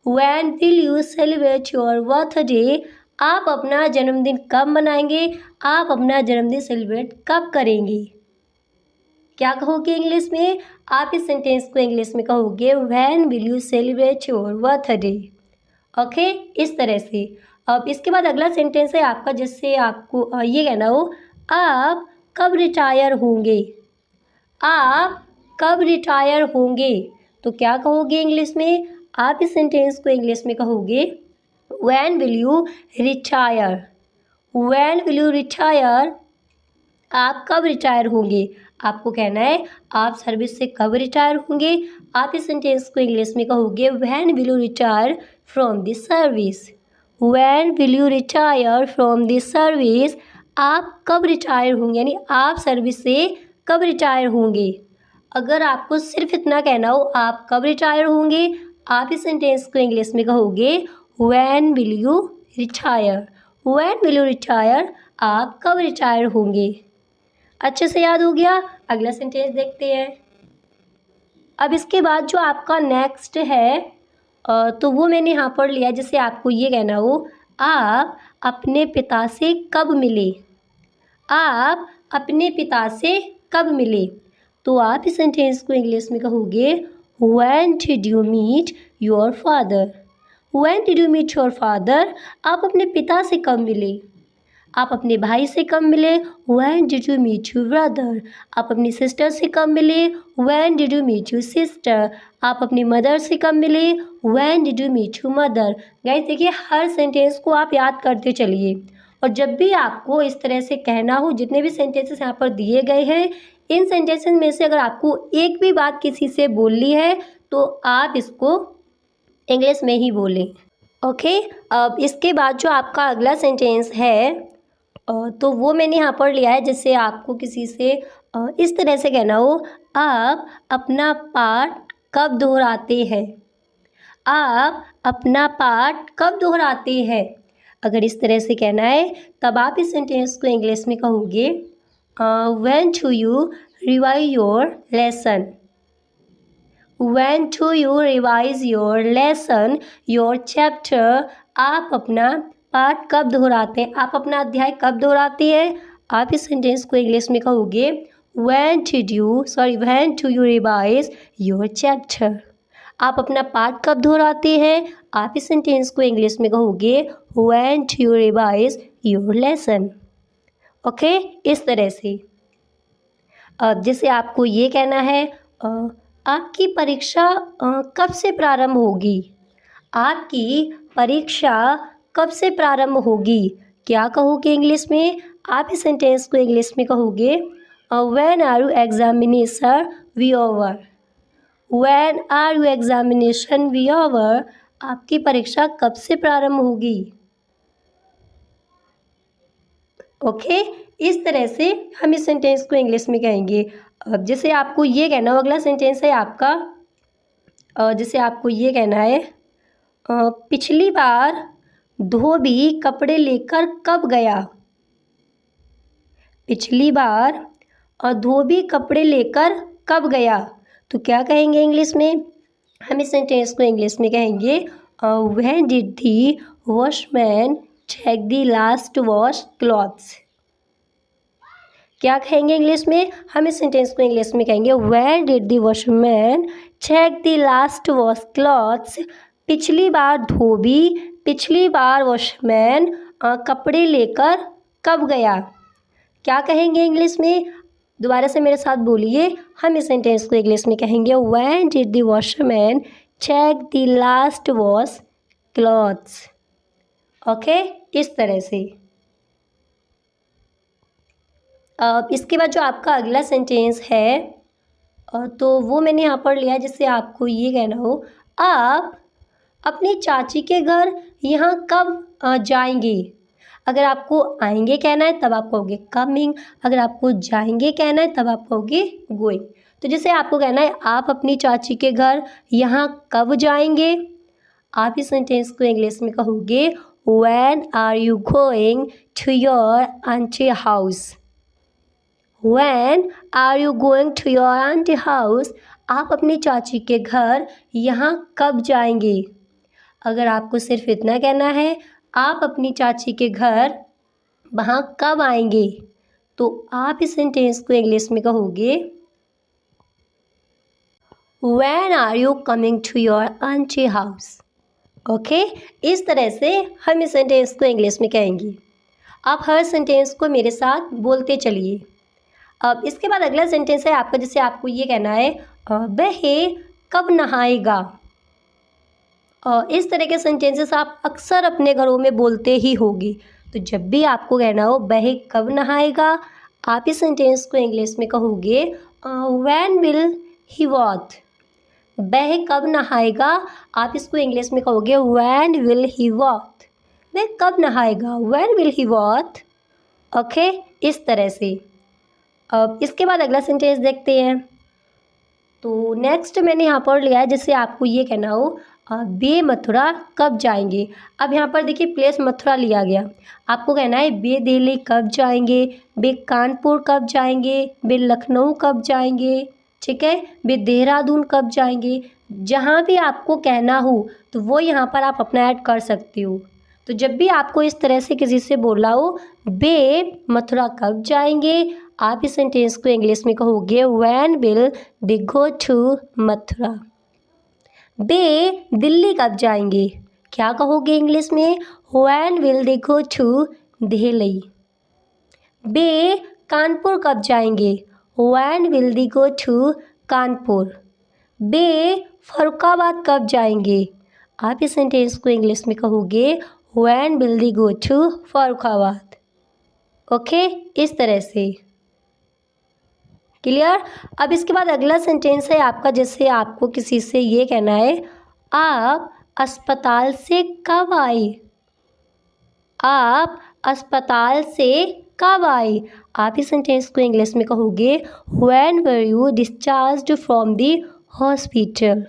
When will you celebrate your birthday, आप अपना जन्मदिन कब मनाएंगे, आप अपना जन्मदिन सेलिब्रेट कब करेंगे। क्या कहोगे इंग्लिश में, आप इस सेंटेंस को इंग्लिश में कहोगे when will you celebrate your birthday. Okay, इस तरह से। अब इसके बाद अगला सेंटेंस है आपका, जिससे आपको ये कहना हो, आप कब रिटायर होंगे। आप कब रिटायर होंगे, तो क्या कहोगे इंग्लिश में, आप इस सेंटेंस को इंग्लिश में कहोगे when will you retire. When will you retire, आप कब रिटायर होंगे। आपको कहना है आप सर्विस से कब रिटायर होंगे, आप इस सेंटेंस को इंग्लिश में कहोगे when will you retire from the service. When will you retire from the service, आप कब रिटायर होंगे, यानी आप सर्विस से कब रिटायर होंगे। अगर आपको सिर्फ इतना कहना हो आप कब रिटायर होंगे, आप इस सेंटेंस को इंग्लिश में कहोगे when will you retire. When will you retire, आप कब रिटायर होंगे। अच्छे से याद हो गया। अगला सेंटेंस देखते हैं। अब इसके बाद जो आपका नेक्स्ट है तो वो मैंने यहाँ पर लिया, जिससे आपको ये कहना हो, आप अपने पिता से कब मिले। आप अपने पिता से कब मिले, तो आप इस सेंटेंस को इंग्लिश में कहोगे when did you meet your father. When did you meet your father, आप अपने पिता से कब मिले। आप अपने भाई से कब मिले, when did you meet your brother. आप अपनी सिस्टर से कब मिले, when did you meet your sister. आप अपनी मदर से कब मिले, when did you meet your mother. Guys देखिए, हर सेंटेंस को आप याद करते चलिए, और जब भी आपको इस तरह से कहना हो, जितने भी सेंटेंसेस यहाँ पर दिए गए हैं, इन सेंटेंसेस में से अगर आपको एक भी बात किसी से बोलनी है तो आप इसको इंग्लिश में ही बोलें। ओके। अब इसके बाद जो आपका अगला सेंटेंस है तो वो मैंने यहाँ पर लिया है, जिससे आपको किसी से इस तरह से कहना हो, आप अपना पाठ कब दोहराते हैं। आप अपना पाठ कब दोहराते हैं। अगर इस तरह से कहना है तब आप इस सेंटेंस को इंग्लिश में कहोगे when do you revise your lesson. When do you revise your lesson, your chapter. आप अपना पाठ कब दोहराते हैं, आप अपना अध्याय कब दोहराते हैं। आप इस सेंटेंस को इंग्लिश में कहोगे when do you revise your chapter. आप अपना पाठ कब दोहराते हैं, आप इस सेंटेंस को इंग्लिश में कहोगे when do you revise your lesson. Okay, इस तरह से। अब जैसे आपको ये कहना है आपकी परीक्षा कब से प्रारंभ होगी। आपकी परीक्षा कब से प्रारंभ होगी, क्या कहोगे इंग्लिश में, आप इस सेंटेंस को इंग्लिश में कहोगे when are you examination be over. When are you examination be over, आपकी परीक्षा कब से प्रारंभ होगी। ओके, इस तरह से हम इस सेंटेंस को इंग्लिश में कहेंगे। अब जैसे आपको ये कहना हो, अगला सेंटेंस है आपका, जैसे आपको ये कहना है पिछली बार धोबी कपड़े लेकर कब गया। पिछली बार धोबी कपड़े लेकर कब गया, तो क्या कहेंगे इंग्लिश में, हम इस सेंटेंस को इंग्लिश में कहेंगे when did the washman check the last wash clothes. क्या कहेंगे इंग्लिश में, हम इस सेंटेंस को इंग्लिश में कहेंगे when did the washman check the last wash clothes. पिछली बार वॉशमैन कपड़े लेकर कब गया। क्या कहेंगे इंग्लिश में, दोबारा से मेरे साथ बोलिए, हम इस सेंटेंस को इंग्लिश में कहेंगे when did the washman check the last wash clothes. Okay, इस तरह से। अब इसके बाद जो आपका अगला सेंटेंस है तो वो मैंने यहाँ पर लिया, जिससे आपको ये कहना हो, आप अपनी चाची के घर यहाँ कब जाएंगे। अगर आपको आएंगे कहना है तब आप कहोगे कमिंग, अगर आपको जाएंगे कहना है तब आप कहोगे गोइंग। तो जैसे आपको कहना है आप अपनी चाची के घर यहाँ कब जाएंगे, आप इस सेंटेंस को इंग्लिश में कहोगे when are you going to your aunty house. When are you going to your aunty house, आप अपनी चाची के घर यहाँ कब जाएंगे। अगर आपको सिर्फ इतना कहना है आप अपनी चाची के घर वहाँ कब आएंगे, तो आप इस सेंटेंस को इंग्लिश में कहोगे when are you coming to your aunty house. Okay, इस तरह से हम इस सेंटेंस को इंग्लिश में कहेंगे। आप हर सेंटेंस को मेरे साथ बोलते चलिए। अब इसके बाद अगला सेंटेंस है आपका, जिसे आपको ये कहना है वह कब नहाएगा। इस तरह के सेंटेंसेस आप अक्सर अपने घरों में बोलते ही होगी। तो जब भी आपको कहना हो वह कब नहाएगा, आप इस सेंटेंस को इंग्लिश में कहोगे व्हेन विल ही वॉट। वह कब नहाएगा, आप इसको इंग्लिश में कहोगे व्हेन विल ही वॉट। वह कब नहाएगा, when will he what. Okay, इस तरह से। अब इसके बाद अगला सेंटेंस देखते हैं। तो नेक्स्ट मैंने यहाँ पर लिया है जिससे आपको ये कहना हो बे मथुरा कब जाएंगे। अब यहाँ पर देखिए प्लेस मथुरा लिया गया, आपको कहना है बे दिल्ली कब जाएंगे, बे कानपुर कब जाएंगे, बे लखनऊ कब जाएंगे, ठीक है, बे देहरादून कब जाएंगे। जहाँ भी आपको कहना हो तो वो यहाँ पर आप अपना ऐड कर सकते हो। तो जब भी आपको इस तरह से किसी से बोला हो बे मथुरा कब जाएंगे, आप इस सेंटेंस को इंग्लिश में कहोगे when will they go to Mathura. बे दिल्ली कब जाएंगे, क्या कहोगे इंग्लिश में when will they go to Delhi. बे कानपुर कब जाएंगे, when will they go to Kanpur. बे फरुखाबाद कब जाएंगे, आप इस सेंटेंस को इंग्लिश में कहोगे when will they go to Farrukhabad. Okay, इस तरह से। क्लियर। अब इसके बाद अगला सेंटेंस है आपका, जिससे आपको किसी से ये कहना है आप अस्पताल से कब आए। आप अस्पताल से कब आए, आप इस सेंटेंस को इंग्लिश में कहोगे when were you discharged from the hospital.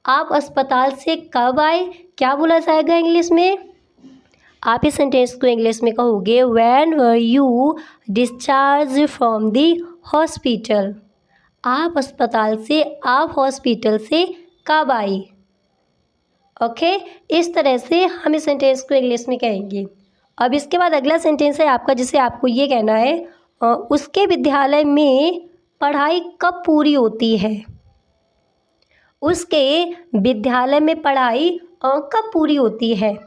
आप अस्पताल से कब आए, क्या बोला जाएगा इंग्लिश में, आप इस सेंटेंस को इंग्लिश में कहोगे when were you discharge from the hospital. आप अस्पताल से, आप हॉस्पिटल से कब आए। ओके, इस तरह से हम इस सेंटेंस को इंग्लिश में कहेंगे। अब इसके बाद अगला सेंटेंस है आपका, जिसे आपको ये कहना है उसके विद्यालय में पढ़ाई कब पूरी होती है। उसके विद्यालय में पढ़ाई कब पूरी होती है,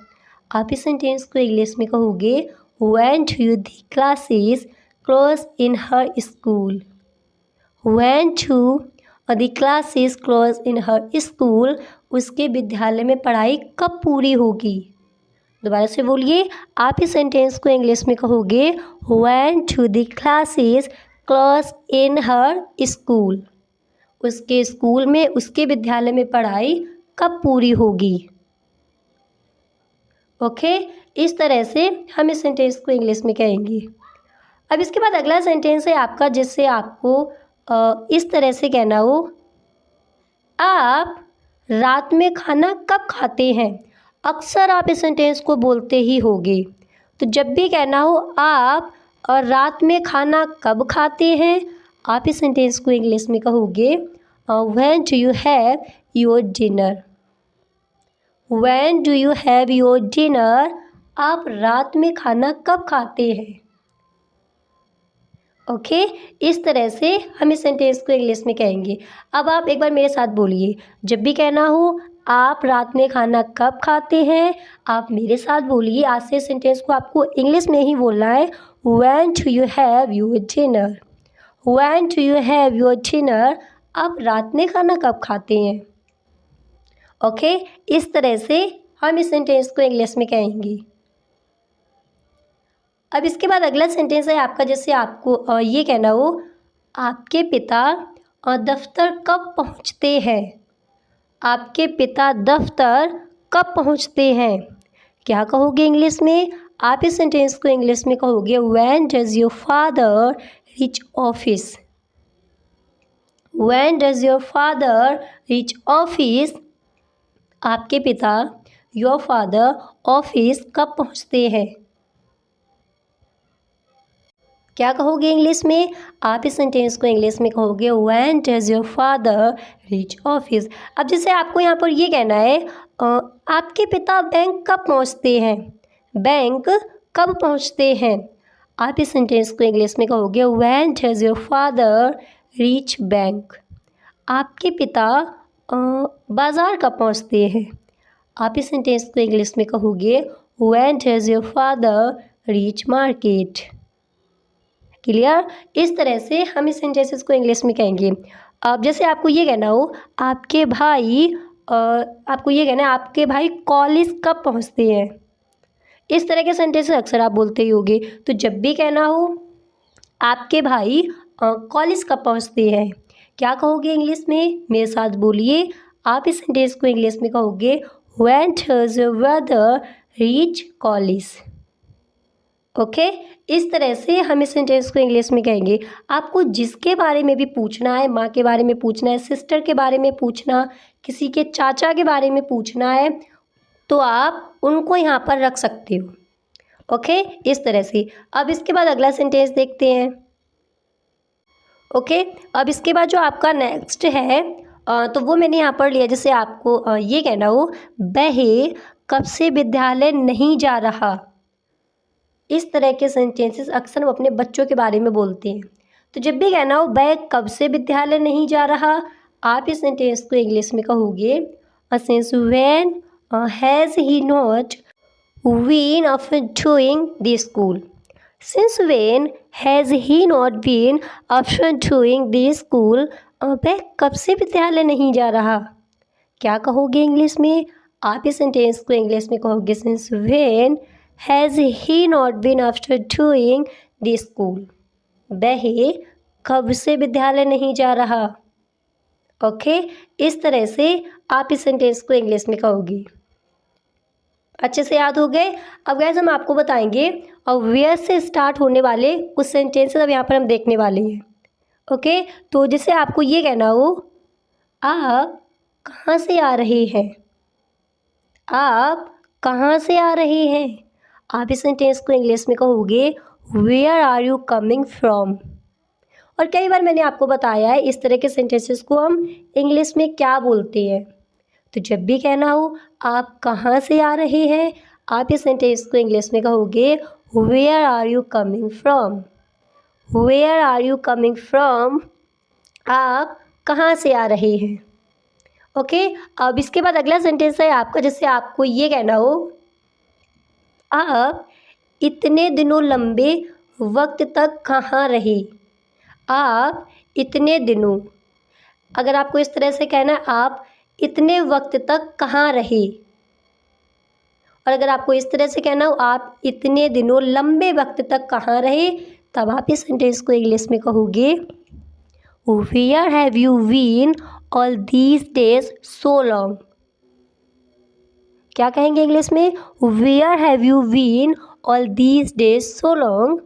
आप इस सेंटेंस को इंग्लिश में कहोगे when do the classes close in her school. When do the classes close in her school, उसके विद्यालय में पढ़ाई कब पूरी होगी। दोबारा से बोलिए, आप इस सेंटेंस को इंग्लिश में कहोगे when do the classes close in her school. उसके स्कूल में, उसके विद्यालय में पढ़ाई कब पूरी होगी। ओके, इस तरह से हम इस सेंटेंस को इंग्लिश में कहेंगे। अब इसके बाद अगला सेंटेंस है आपका, जिससे आपको इस तरह से कहना हो आप रात में खाना कब खाते हैं। अक्सर आप इस सेंटेंस को बोलते ही होगे। तो जब भी कहना हो आप और रात में खाना कब खाते हैं, आप इस सेंटेंस को इंग्लिश में कहोगे when do you have your dinner. When do you have your dinner, आप रात में खाना कब खाते हैं। ओके, इस तरह से हम इस सेंटेंस को इंग्लिश में कहेंगे। अब आप एक बार मेरे साथ बोलिए, जब भी कहना हो आप रात में खाना कब खाते हैं, आप मेरे साथ बोलिए। आज से सेंटेंस को आपको इंग्लिश में ही बोलना है when do you have your dinner. When do you have your dinner, आप रात में खाना कब खाते हैं। ओके, इस तरह से हम इस सेंटेंस को इंग्लिश में कहेंगे। अब इसके बाद अगला सेंटेंस है आपका, जिससे आपको ये कहना हो आपके पिता दफ्तर कब पहुंचते हैं। आपके पिता दफ्तर कब पहुंचते हैं, क्या कहोगे इंग्लिश में, आप इस सेंटेंस को इंग्लिश में कहोगे when does your father reach office. When does your father reach office, आपके पिता योर फादर ऑफिस कब पहुंचते हैं। क्या कहोगे इंग्लिश में, आप इस सेंटेंस को इंग्लिश में कहोगे when does your father reach office. अब जैसे आपको यहाँ पर ये कहना है आपके पिता बैंक कब पहुँचते हैं, बैंक कब पहुँचते हैं। आप इस सेंटेंस को इंग्लिश में कहोगे when does your father reach bank. आपके पिता बाज़ार कब पहुँचते हैं। आप इस सेंटेंस को इंग्लिश में कहोगे when does your father reach market. Clear. इस तरह से हम इस सेंटेंसेस को इंग्लिश में कहेंगे। अब जैसे आपको ये कहना हो आपके भाई आपके भाई कॉलेज कब पहुंचते हैं। इस तरह के सेंटेंसेस अक्सर आप बोलते ही होगे। तो जब भी कहना हो आपके भाई कॉलेज कब पहुंचते हैं, क्या कहोगे इंग्लिश में, मेरे साथ बोलिए। आप इस सेंटेंस को इंग्लिश में कहोगे when does your brother reach college. Okay, इस तरह से हम इस सेंटेंस को इंग्लिश में कहेंगे। आपको जिसके बारे में भी पूछना है, माँ के बारे में पूछना है, सिस्टर के बारे में पूछना, किसी के चाचा के बारे में पूछना है, तो आप उनको यहाँ पर रख सकते हो। ओके, इस तरह से। अब इसके बाद अगला सेंटेंस देखते हैं। ओके, अब इसके बाद जो आपका नेक्स्ट है तो वो मैंने यहाँ पर लिया। जैसे आपको ये कहना हो वह कब से विद्यालय नहीं जा रहा। इस तरह के सेंटेंसेस अक्सर हम अपने बच्चों के बारे में बोलते हैं। तो जब भी कहना हो वह कब से विद्यालय नहीं जा रहा, आप इस सेंटेंस को इंग्लिश में कहोगे since when has he not been after doing the school. Since when has he not been after doing the school, वह कब से विद्यालय नहीं जा रहा। क्या कहोगे इंग्लिश में, आप इस सेंटेंस को इंग्लिश में कहोगे since when has he not been after doing the school. वह कब से विद्यालय नहीं जा रहा। ओके, इस तरह से आप इस सेंटेंस को इंग्लिश में कहोगे। अच्छे से याद हो गए। अब गाइस हम आपको बताएंगे और वेयर से स्टार्ट होने वाले कुछ सेंटेंसेस अब यहाँ पर हम देखने वाले हैं। ओके, तो जैसे आपको ये कहना हो आप कहाँ से आ रहे हैं। आप कहाँ से आ रहे हैं, आप इस सेंटेंस को इंग्लिश में कहोगे where are you coming from. और कई बार मैंने आपको बताया है इस तरह के सेंटेंसेस को हम इंग्लिश में क्या बोलते हैं। तो जब भी कहना हो आप कहाँ से आ रहे हैं, आप इस सेंटेंस को इंग्लिश में कहोगे where are you coming from. Where are you coming from, आप कहाँ से आ रहे हैं। ओके, अब इसके बाद अगला सेंटेंस है आपका। जैसे आपको ये कहना हो आप इतने दिनों लंबे वक्त तक कहाँ रहे। आप इतने दिनों, अगर आपको इस तरह से कहना है आप इतने वक्त तक कहाँ रहे, और अगर आपको इस तरह से कहना हो आप इतने दिनों लंबे वक्त तक कहाँ रहे, तब आप इस सेंटेंस को इंग्लिश में कहोगे where have you been all these days so long. क्या कहेंगे इंग्लिश में, where have you been all these days so long,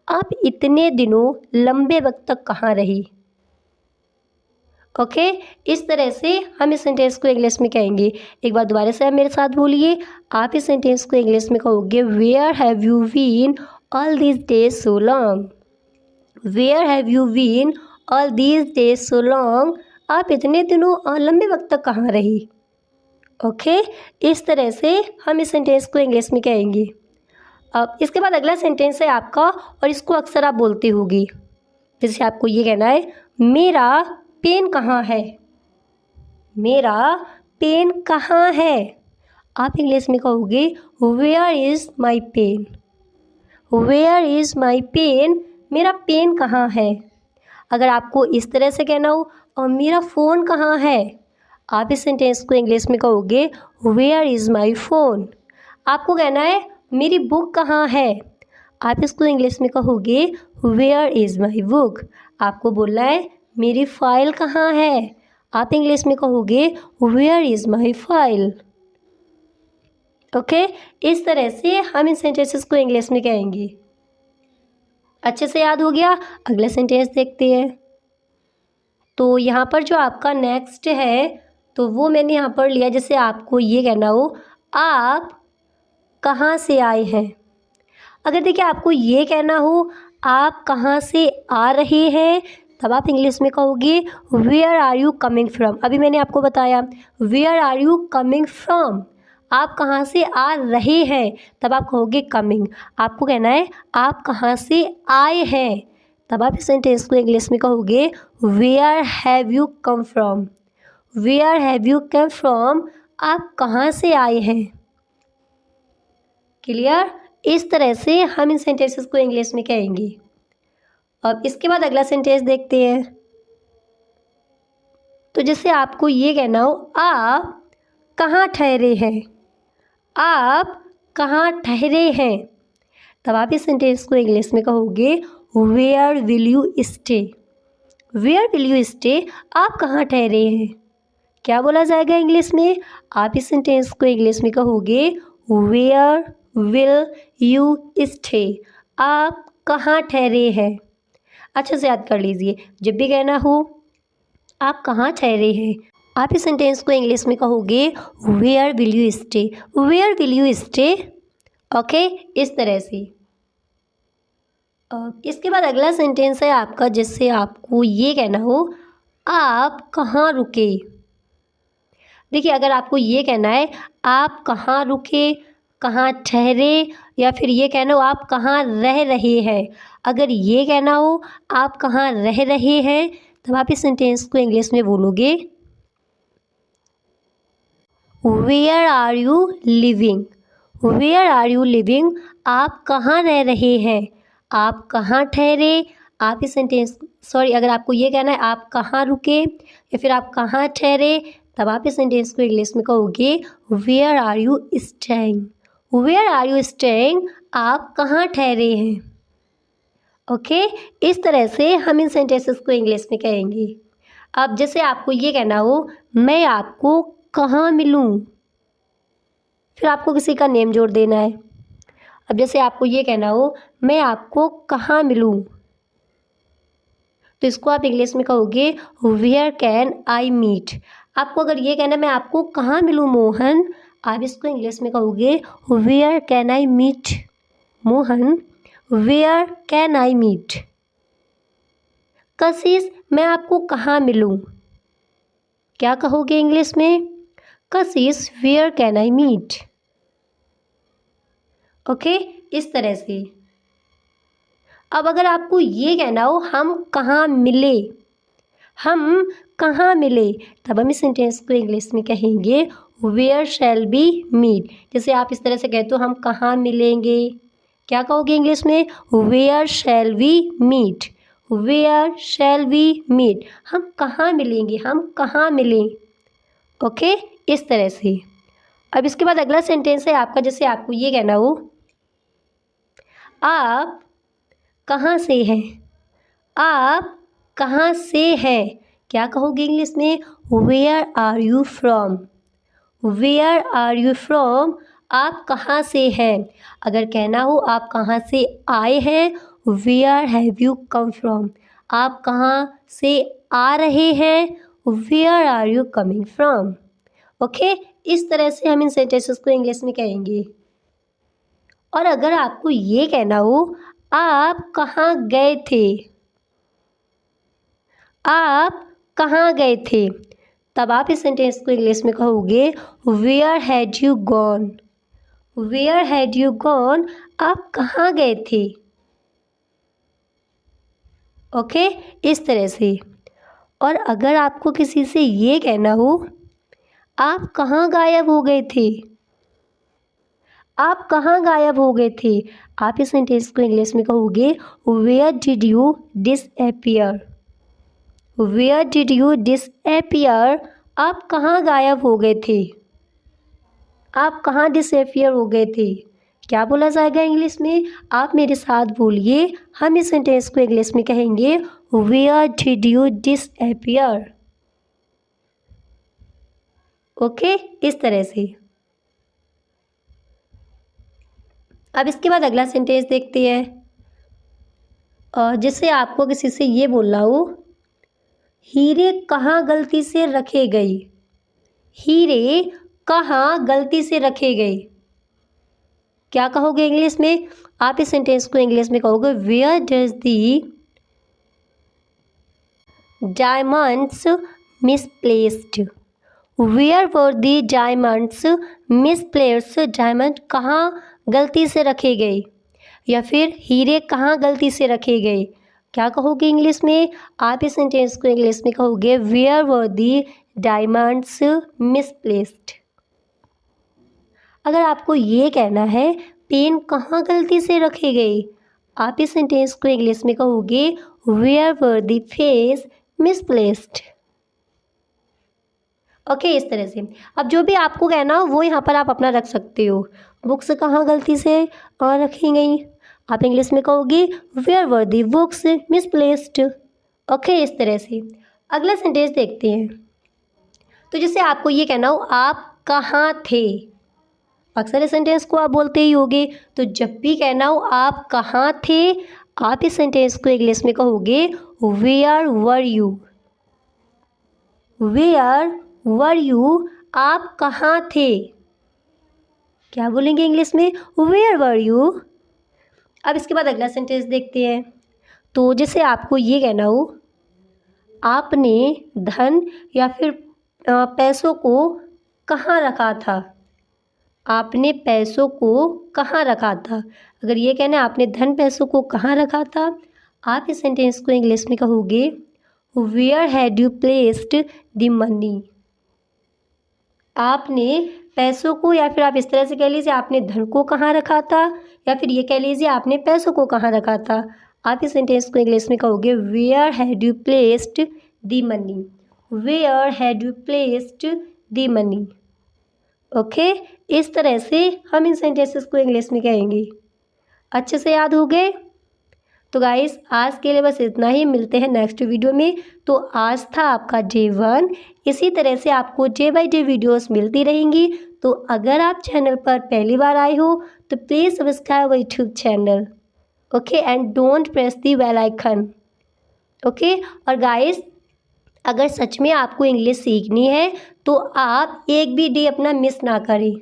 आप इतने दिनों लंबे वक्त तक कहाँ रही। ओके, इस तरह से हम इस सेंटेंस को इंग्लिश में कहेंगे। एक बार दोबारा से आप मेरे साथ बोलिए। आप इस सेंटेंस को इंग्लिश में कहोगे where have you been all these days so long. Where have you been all these days so long, आप इतने दिनों लंबे वक्त तक कहाँ रही। ओके, इस तरह से हम इस सेंटेंस को इंग्लिश में कहेंगे। अब इसके बाद अगला सेंटेंस है आपका, और इसको अक्सर आप बोलते होगी। जैसे आपको ये कहना है मेरा पेन कहाँ है। मेरा पेन कहाँ है, आप इंग्लिश में कहोगे where is my pen. Where is my pen, मेरा पेन कहाँ है। अगर आपको इस तरह से कहना हो और मेरा फ़ोन कहाँ है, आप इस सेंटेंस को इंग्लिश में कहोगे वेयर इज़ माई फ़ोन। आपको कहना है मेरी बुक कहाँ है, आप इसको इंग्लिश में कहोगे वेयर इज़ माई बुक। आपको बोलना है मेरी फ़ाइल कहाँ है, आप इंग्लिश में कहोगे where is my file. Okay, इस तरह से हम इन सेंटेंसेस को इंग्लिश में कहेंगे। अच्छे से याद हो गया? अगला सेंटेंस देखते हैं। तो यहाँ पर जो आपका नेक्स्ट है तो वो मैंने यहाँ पर लिया, जैसे आपको ये कहना हो आप कहाँ से आए हैं। अगर देखिए आपको ये कहना हो आप कहाँ से आ रहे हैं, तब आप इंग्लिश में कहोगे where are you coming from. अभी मैंने आपको बताया where are you coming from, आप कहाँ से आ रहे हैं, तब आप कहोगे कमिंग। आपको कहना है आप कहाँ से आए हैं, तब आप इस सेंटेंस को इंग्लिश में कहोगे where have you come from. Where have you come from, आप कहाँ से आए हैं। क्लियर? इस तरह से हम इन सेंटेंसेस को इंग्लिश में कहेंगे। अब इसके बाद अगला सेंटेंस देखते हैं। तो जैसे आपको ये कहना हो आप कहाँ ठहरे हैं, आप कहाँ ठहरे हैं, तब आप इस सेंटेंस को इंग्लिश में कहोगे where will you stay. Where will you stay, आप कहाँ ठहरे हैं। क्या बोला जाएगा इंग्लिश में? आप इस सेंटेंस को इंग्लिश में कहोगे वेयर विल यू स्टे, आप कहाँ ठहरे हैं। अच्छे से याद कर लीजिए, जब भी कहना हो आप कहाँ ठहरे हैं, आप इस सेंटेंस को इंग्लिश में कहोगे where will you stay. Where will you stay, okay, इस तरह से। इसके बाद अगला सेंटेंस है आपका, जिससे आपको ये कहना हो आप कहाँ रुके। देखिए अगर आपको ये कहना है आप कहाँ रुके, कहाँ ठहरे, या फिर ये कहना हो आप कहाँ रह रहे हैं। अगर ये कहना हो आप कहाँ रह रहे हैं, तब आप इस सेंटेंस को इंग्लिश में बोलोगे where are you living. Where are you living, आप कहाँ रह रहे हैं, आप कहाँ ठहरे। आप इस सेंटेंस अगर आपको ये कहना है आप कहाँ रुके या फिर आप कहाँ ठहरे, तब आप इस सेंटेंस को इंग्लिश में कहोगे where are you staying. Where are you staying, आप कहाँ ठहरे हैं। ओके, इस तरह से हम इन सेंटेंसेस को इंग्लिश में कहेंगे। अब जैसे आपको ये कहना हो मैं आपको कहाँ मिलूँ, फिर आपको किसी का नेम जोड़ देना है। अब जैसे आपको ये कहना हो मैं आपको कहाँ मिलूँ, तो इसको आप इंग्लिश में कहोगे वेयर कैन आई मीट। आपको अगर ये कहना है मैं आपको कहाँ मिलूँ मोहन, आप इसको इंग्लिश में कहोगे where can I meet Mohan. Where can I meet. Kashish, मैं आपको कहाँ मिलूँ, क्या कहोगे इंग्लिश में? Kashish where can I meet. Okay, इस तरह से। अब अगर आपको ये कहना हो हम कहाँ मिले, हम कहाँ मिले, तब हम इस सेंटेंस को इंग्लिश में कहेंगे वेयर शैल बी मीट। जैसे आप इस तरह से कहते हो हम कहाँ मिलेंगे, क्या कहोगे इंग्लिश में? Where shall we meet. Where shall we meet, हम कहाँ मिलेंगे, हम कहाँ मिलें। ओके, इस तरह से। अब इसके बाद अगला सेंटेंस है आपका, जैसे आपको ये कहना हो आप कहाँ से हैं, आप कहाँ से हैं, क्या कहोगे इंग्लिश में? Where are you from. Where are you from, आप कहाँ से हैं। अगर कहना हो आप कहाँ से आए हैं, where have you come from. आप कहाँ से आ रहे हैं, where are you coming from. Okay, इस तरह से हम इन सेंटेंसेस को इंग्लिश में कहेंगे। और अगर आपको ये कहना हो आप कहाँ गए थे, आप कहाँ गए थे, तब आप इस सेंटेंस को इंग्लिश में कहोगे where had you gone. Where had you gone, आप कहाँ गए थे। ओके, इस तरह से। और अगर आपको किसी से ये कहना हो आप कहाँ गायब हो गए थे, आप कहाँ गायब हो गए थे, आप इस सेंटेंस को इंग्लिश में कहोगे where did you disappear. Where did you disappear, आप कहाँ गायब हो गए थे, आप कहाँ डिसअपियर हो गए थे। क्या बोला जाएगा इंग्लिश में? आप मेरे साथ बोलिए, हम इस सेंटेंस को इंग्लिश में कहेंगे where did you disappear. Okay, इस तरह से। अब इसके बाद अगला सेंटेंस देखते हैं। जैसे आपको किसी से ये बोलना हो, हीरे कहाँ गलती से रखे गए। हीरे कहाँ गलती से रखे गए, क्या कहोगे इंग्लिश में? आप इस सेंटेंस को इंग्लिश में कहोगे where does the diamonds misplaced. Where were the diamonds misplaced. Diamond कहाँ गलती से रखे गए, या फिर हीरे कहाँ गलती से रखे गए, क्या कहोगे इंग्लिश में? आप इस सेंटेंस को इंग्लिश में कहोगे where were the diamonds misplaced. अगर आपको ये कहना है पेन कहाँ गलती से रखे गए, आप इस सेंटेंस को इंग्लिश में कहोगे where were the face misplaced. Okay, इस तरह से अब जो भी आपको कहना हो वो यहाँ पर आप अपना रख सकते हो। बुक्स कहाँ गलती से रखी गई, आप इंग्लिश में कहोगे where were the books misplaced. Okay, इस तरह से अगला सेंटेंस देखते हैं। तो जैसे आपको ये कहना हो आप कहाँ थे, अक्सर इस सेंटेंस को आप बोलते ही होगे। तो जब भी कहना हो आप कहाँ थे, आप इस सेंटेंस को इंग्लिश में कहोगे where were you. Where were you, आप कहाँ थे, क्या बोलेंगे इंग्लिश में? Where were you. अब इसके बाद अगला सेंटेंस देखते हैं। तो जैसे आपको ये कहना हो आपने धन या फिर पैसों को कहाँ रखा था, आपने पैसों को कहाँ रखा था। अगर ये कहना है आपने धन पैसों को कहाँ रखा था, आप इस सेंटेंस को इंग्लिश में कहोगे where had you placed the money. आपने पैसों को, या फिर आप इस तरह से कह लीजिए आपने धन को कहाँ रखा था, या फिर ये कह लीजिए आपने पैसों को कहाँ रखा था। आप इस सेंटेंस को इंग्लिश में कहोगे where had you placed the money. Where had you placed the money. Okay, इस तरह से हम इन सेंटेंसेस को इंग्लिश में कहेंगे। अच्छे से याद हो गए? तो गाइस आज के लिए बस इतना ही, मिलते हैं नेक्स्ट वीडियो में। तो आज था आपका डे 1। इसी तरह से आपको डे बाय डे वीडियोस मिलती रहेंगी। तो अगर आप चैनल पर पहली बार आए हो तो please subscribe our YouTube channel. Okay, and don't press the bell icon. Okay, और गाइस अगर सच में आपको इंग्लिश सीखनी है तो आप एक भी डे अपना मिस ना करें।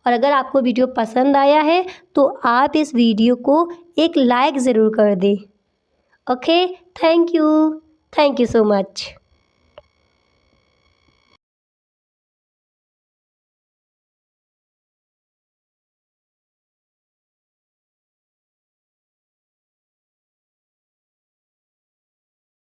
और अगर आपको वीडियो पसंद आया है तो आप इस वीडियो को एक लाइक ज़रूर कर दें। Okay, thank you so much.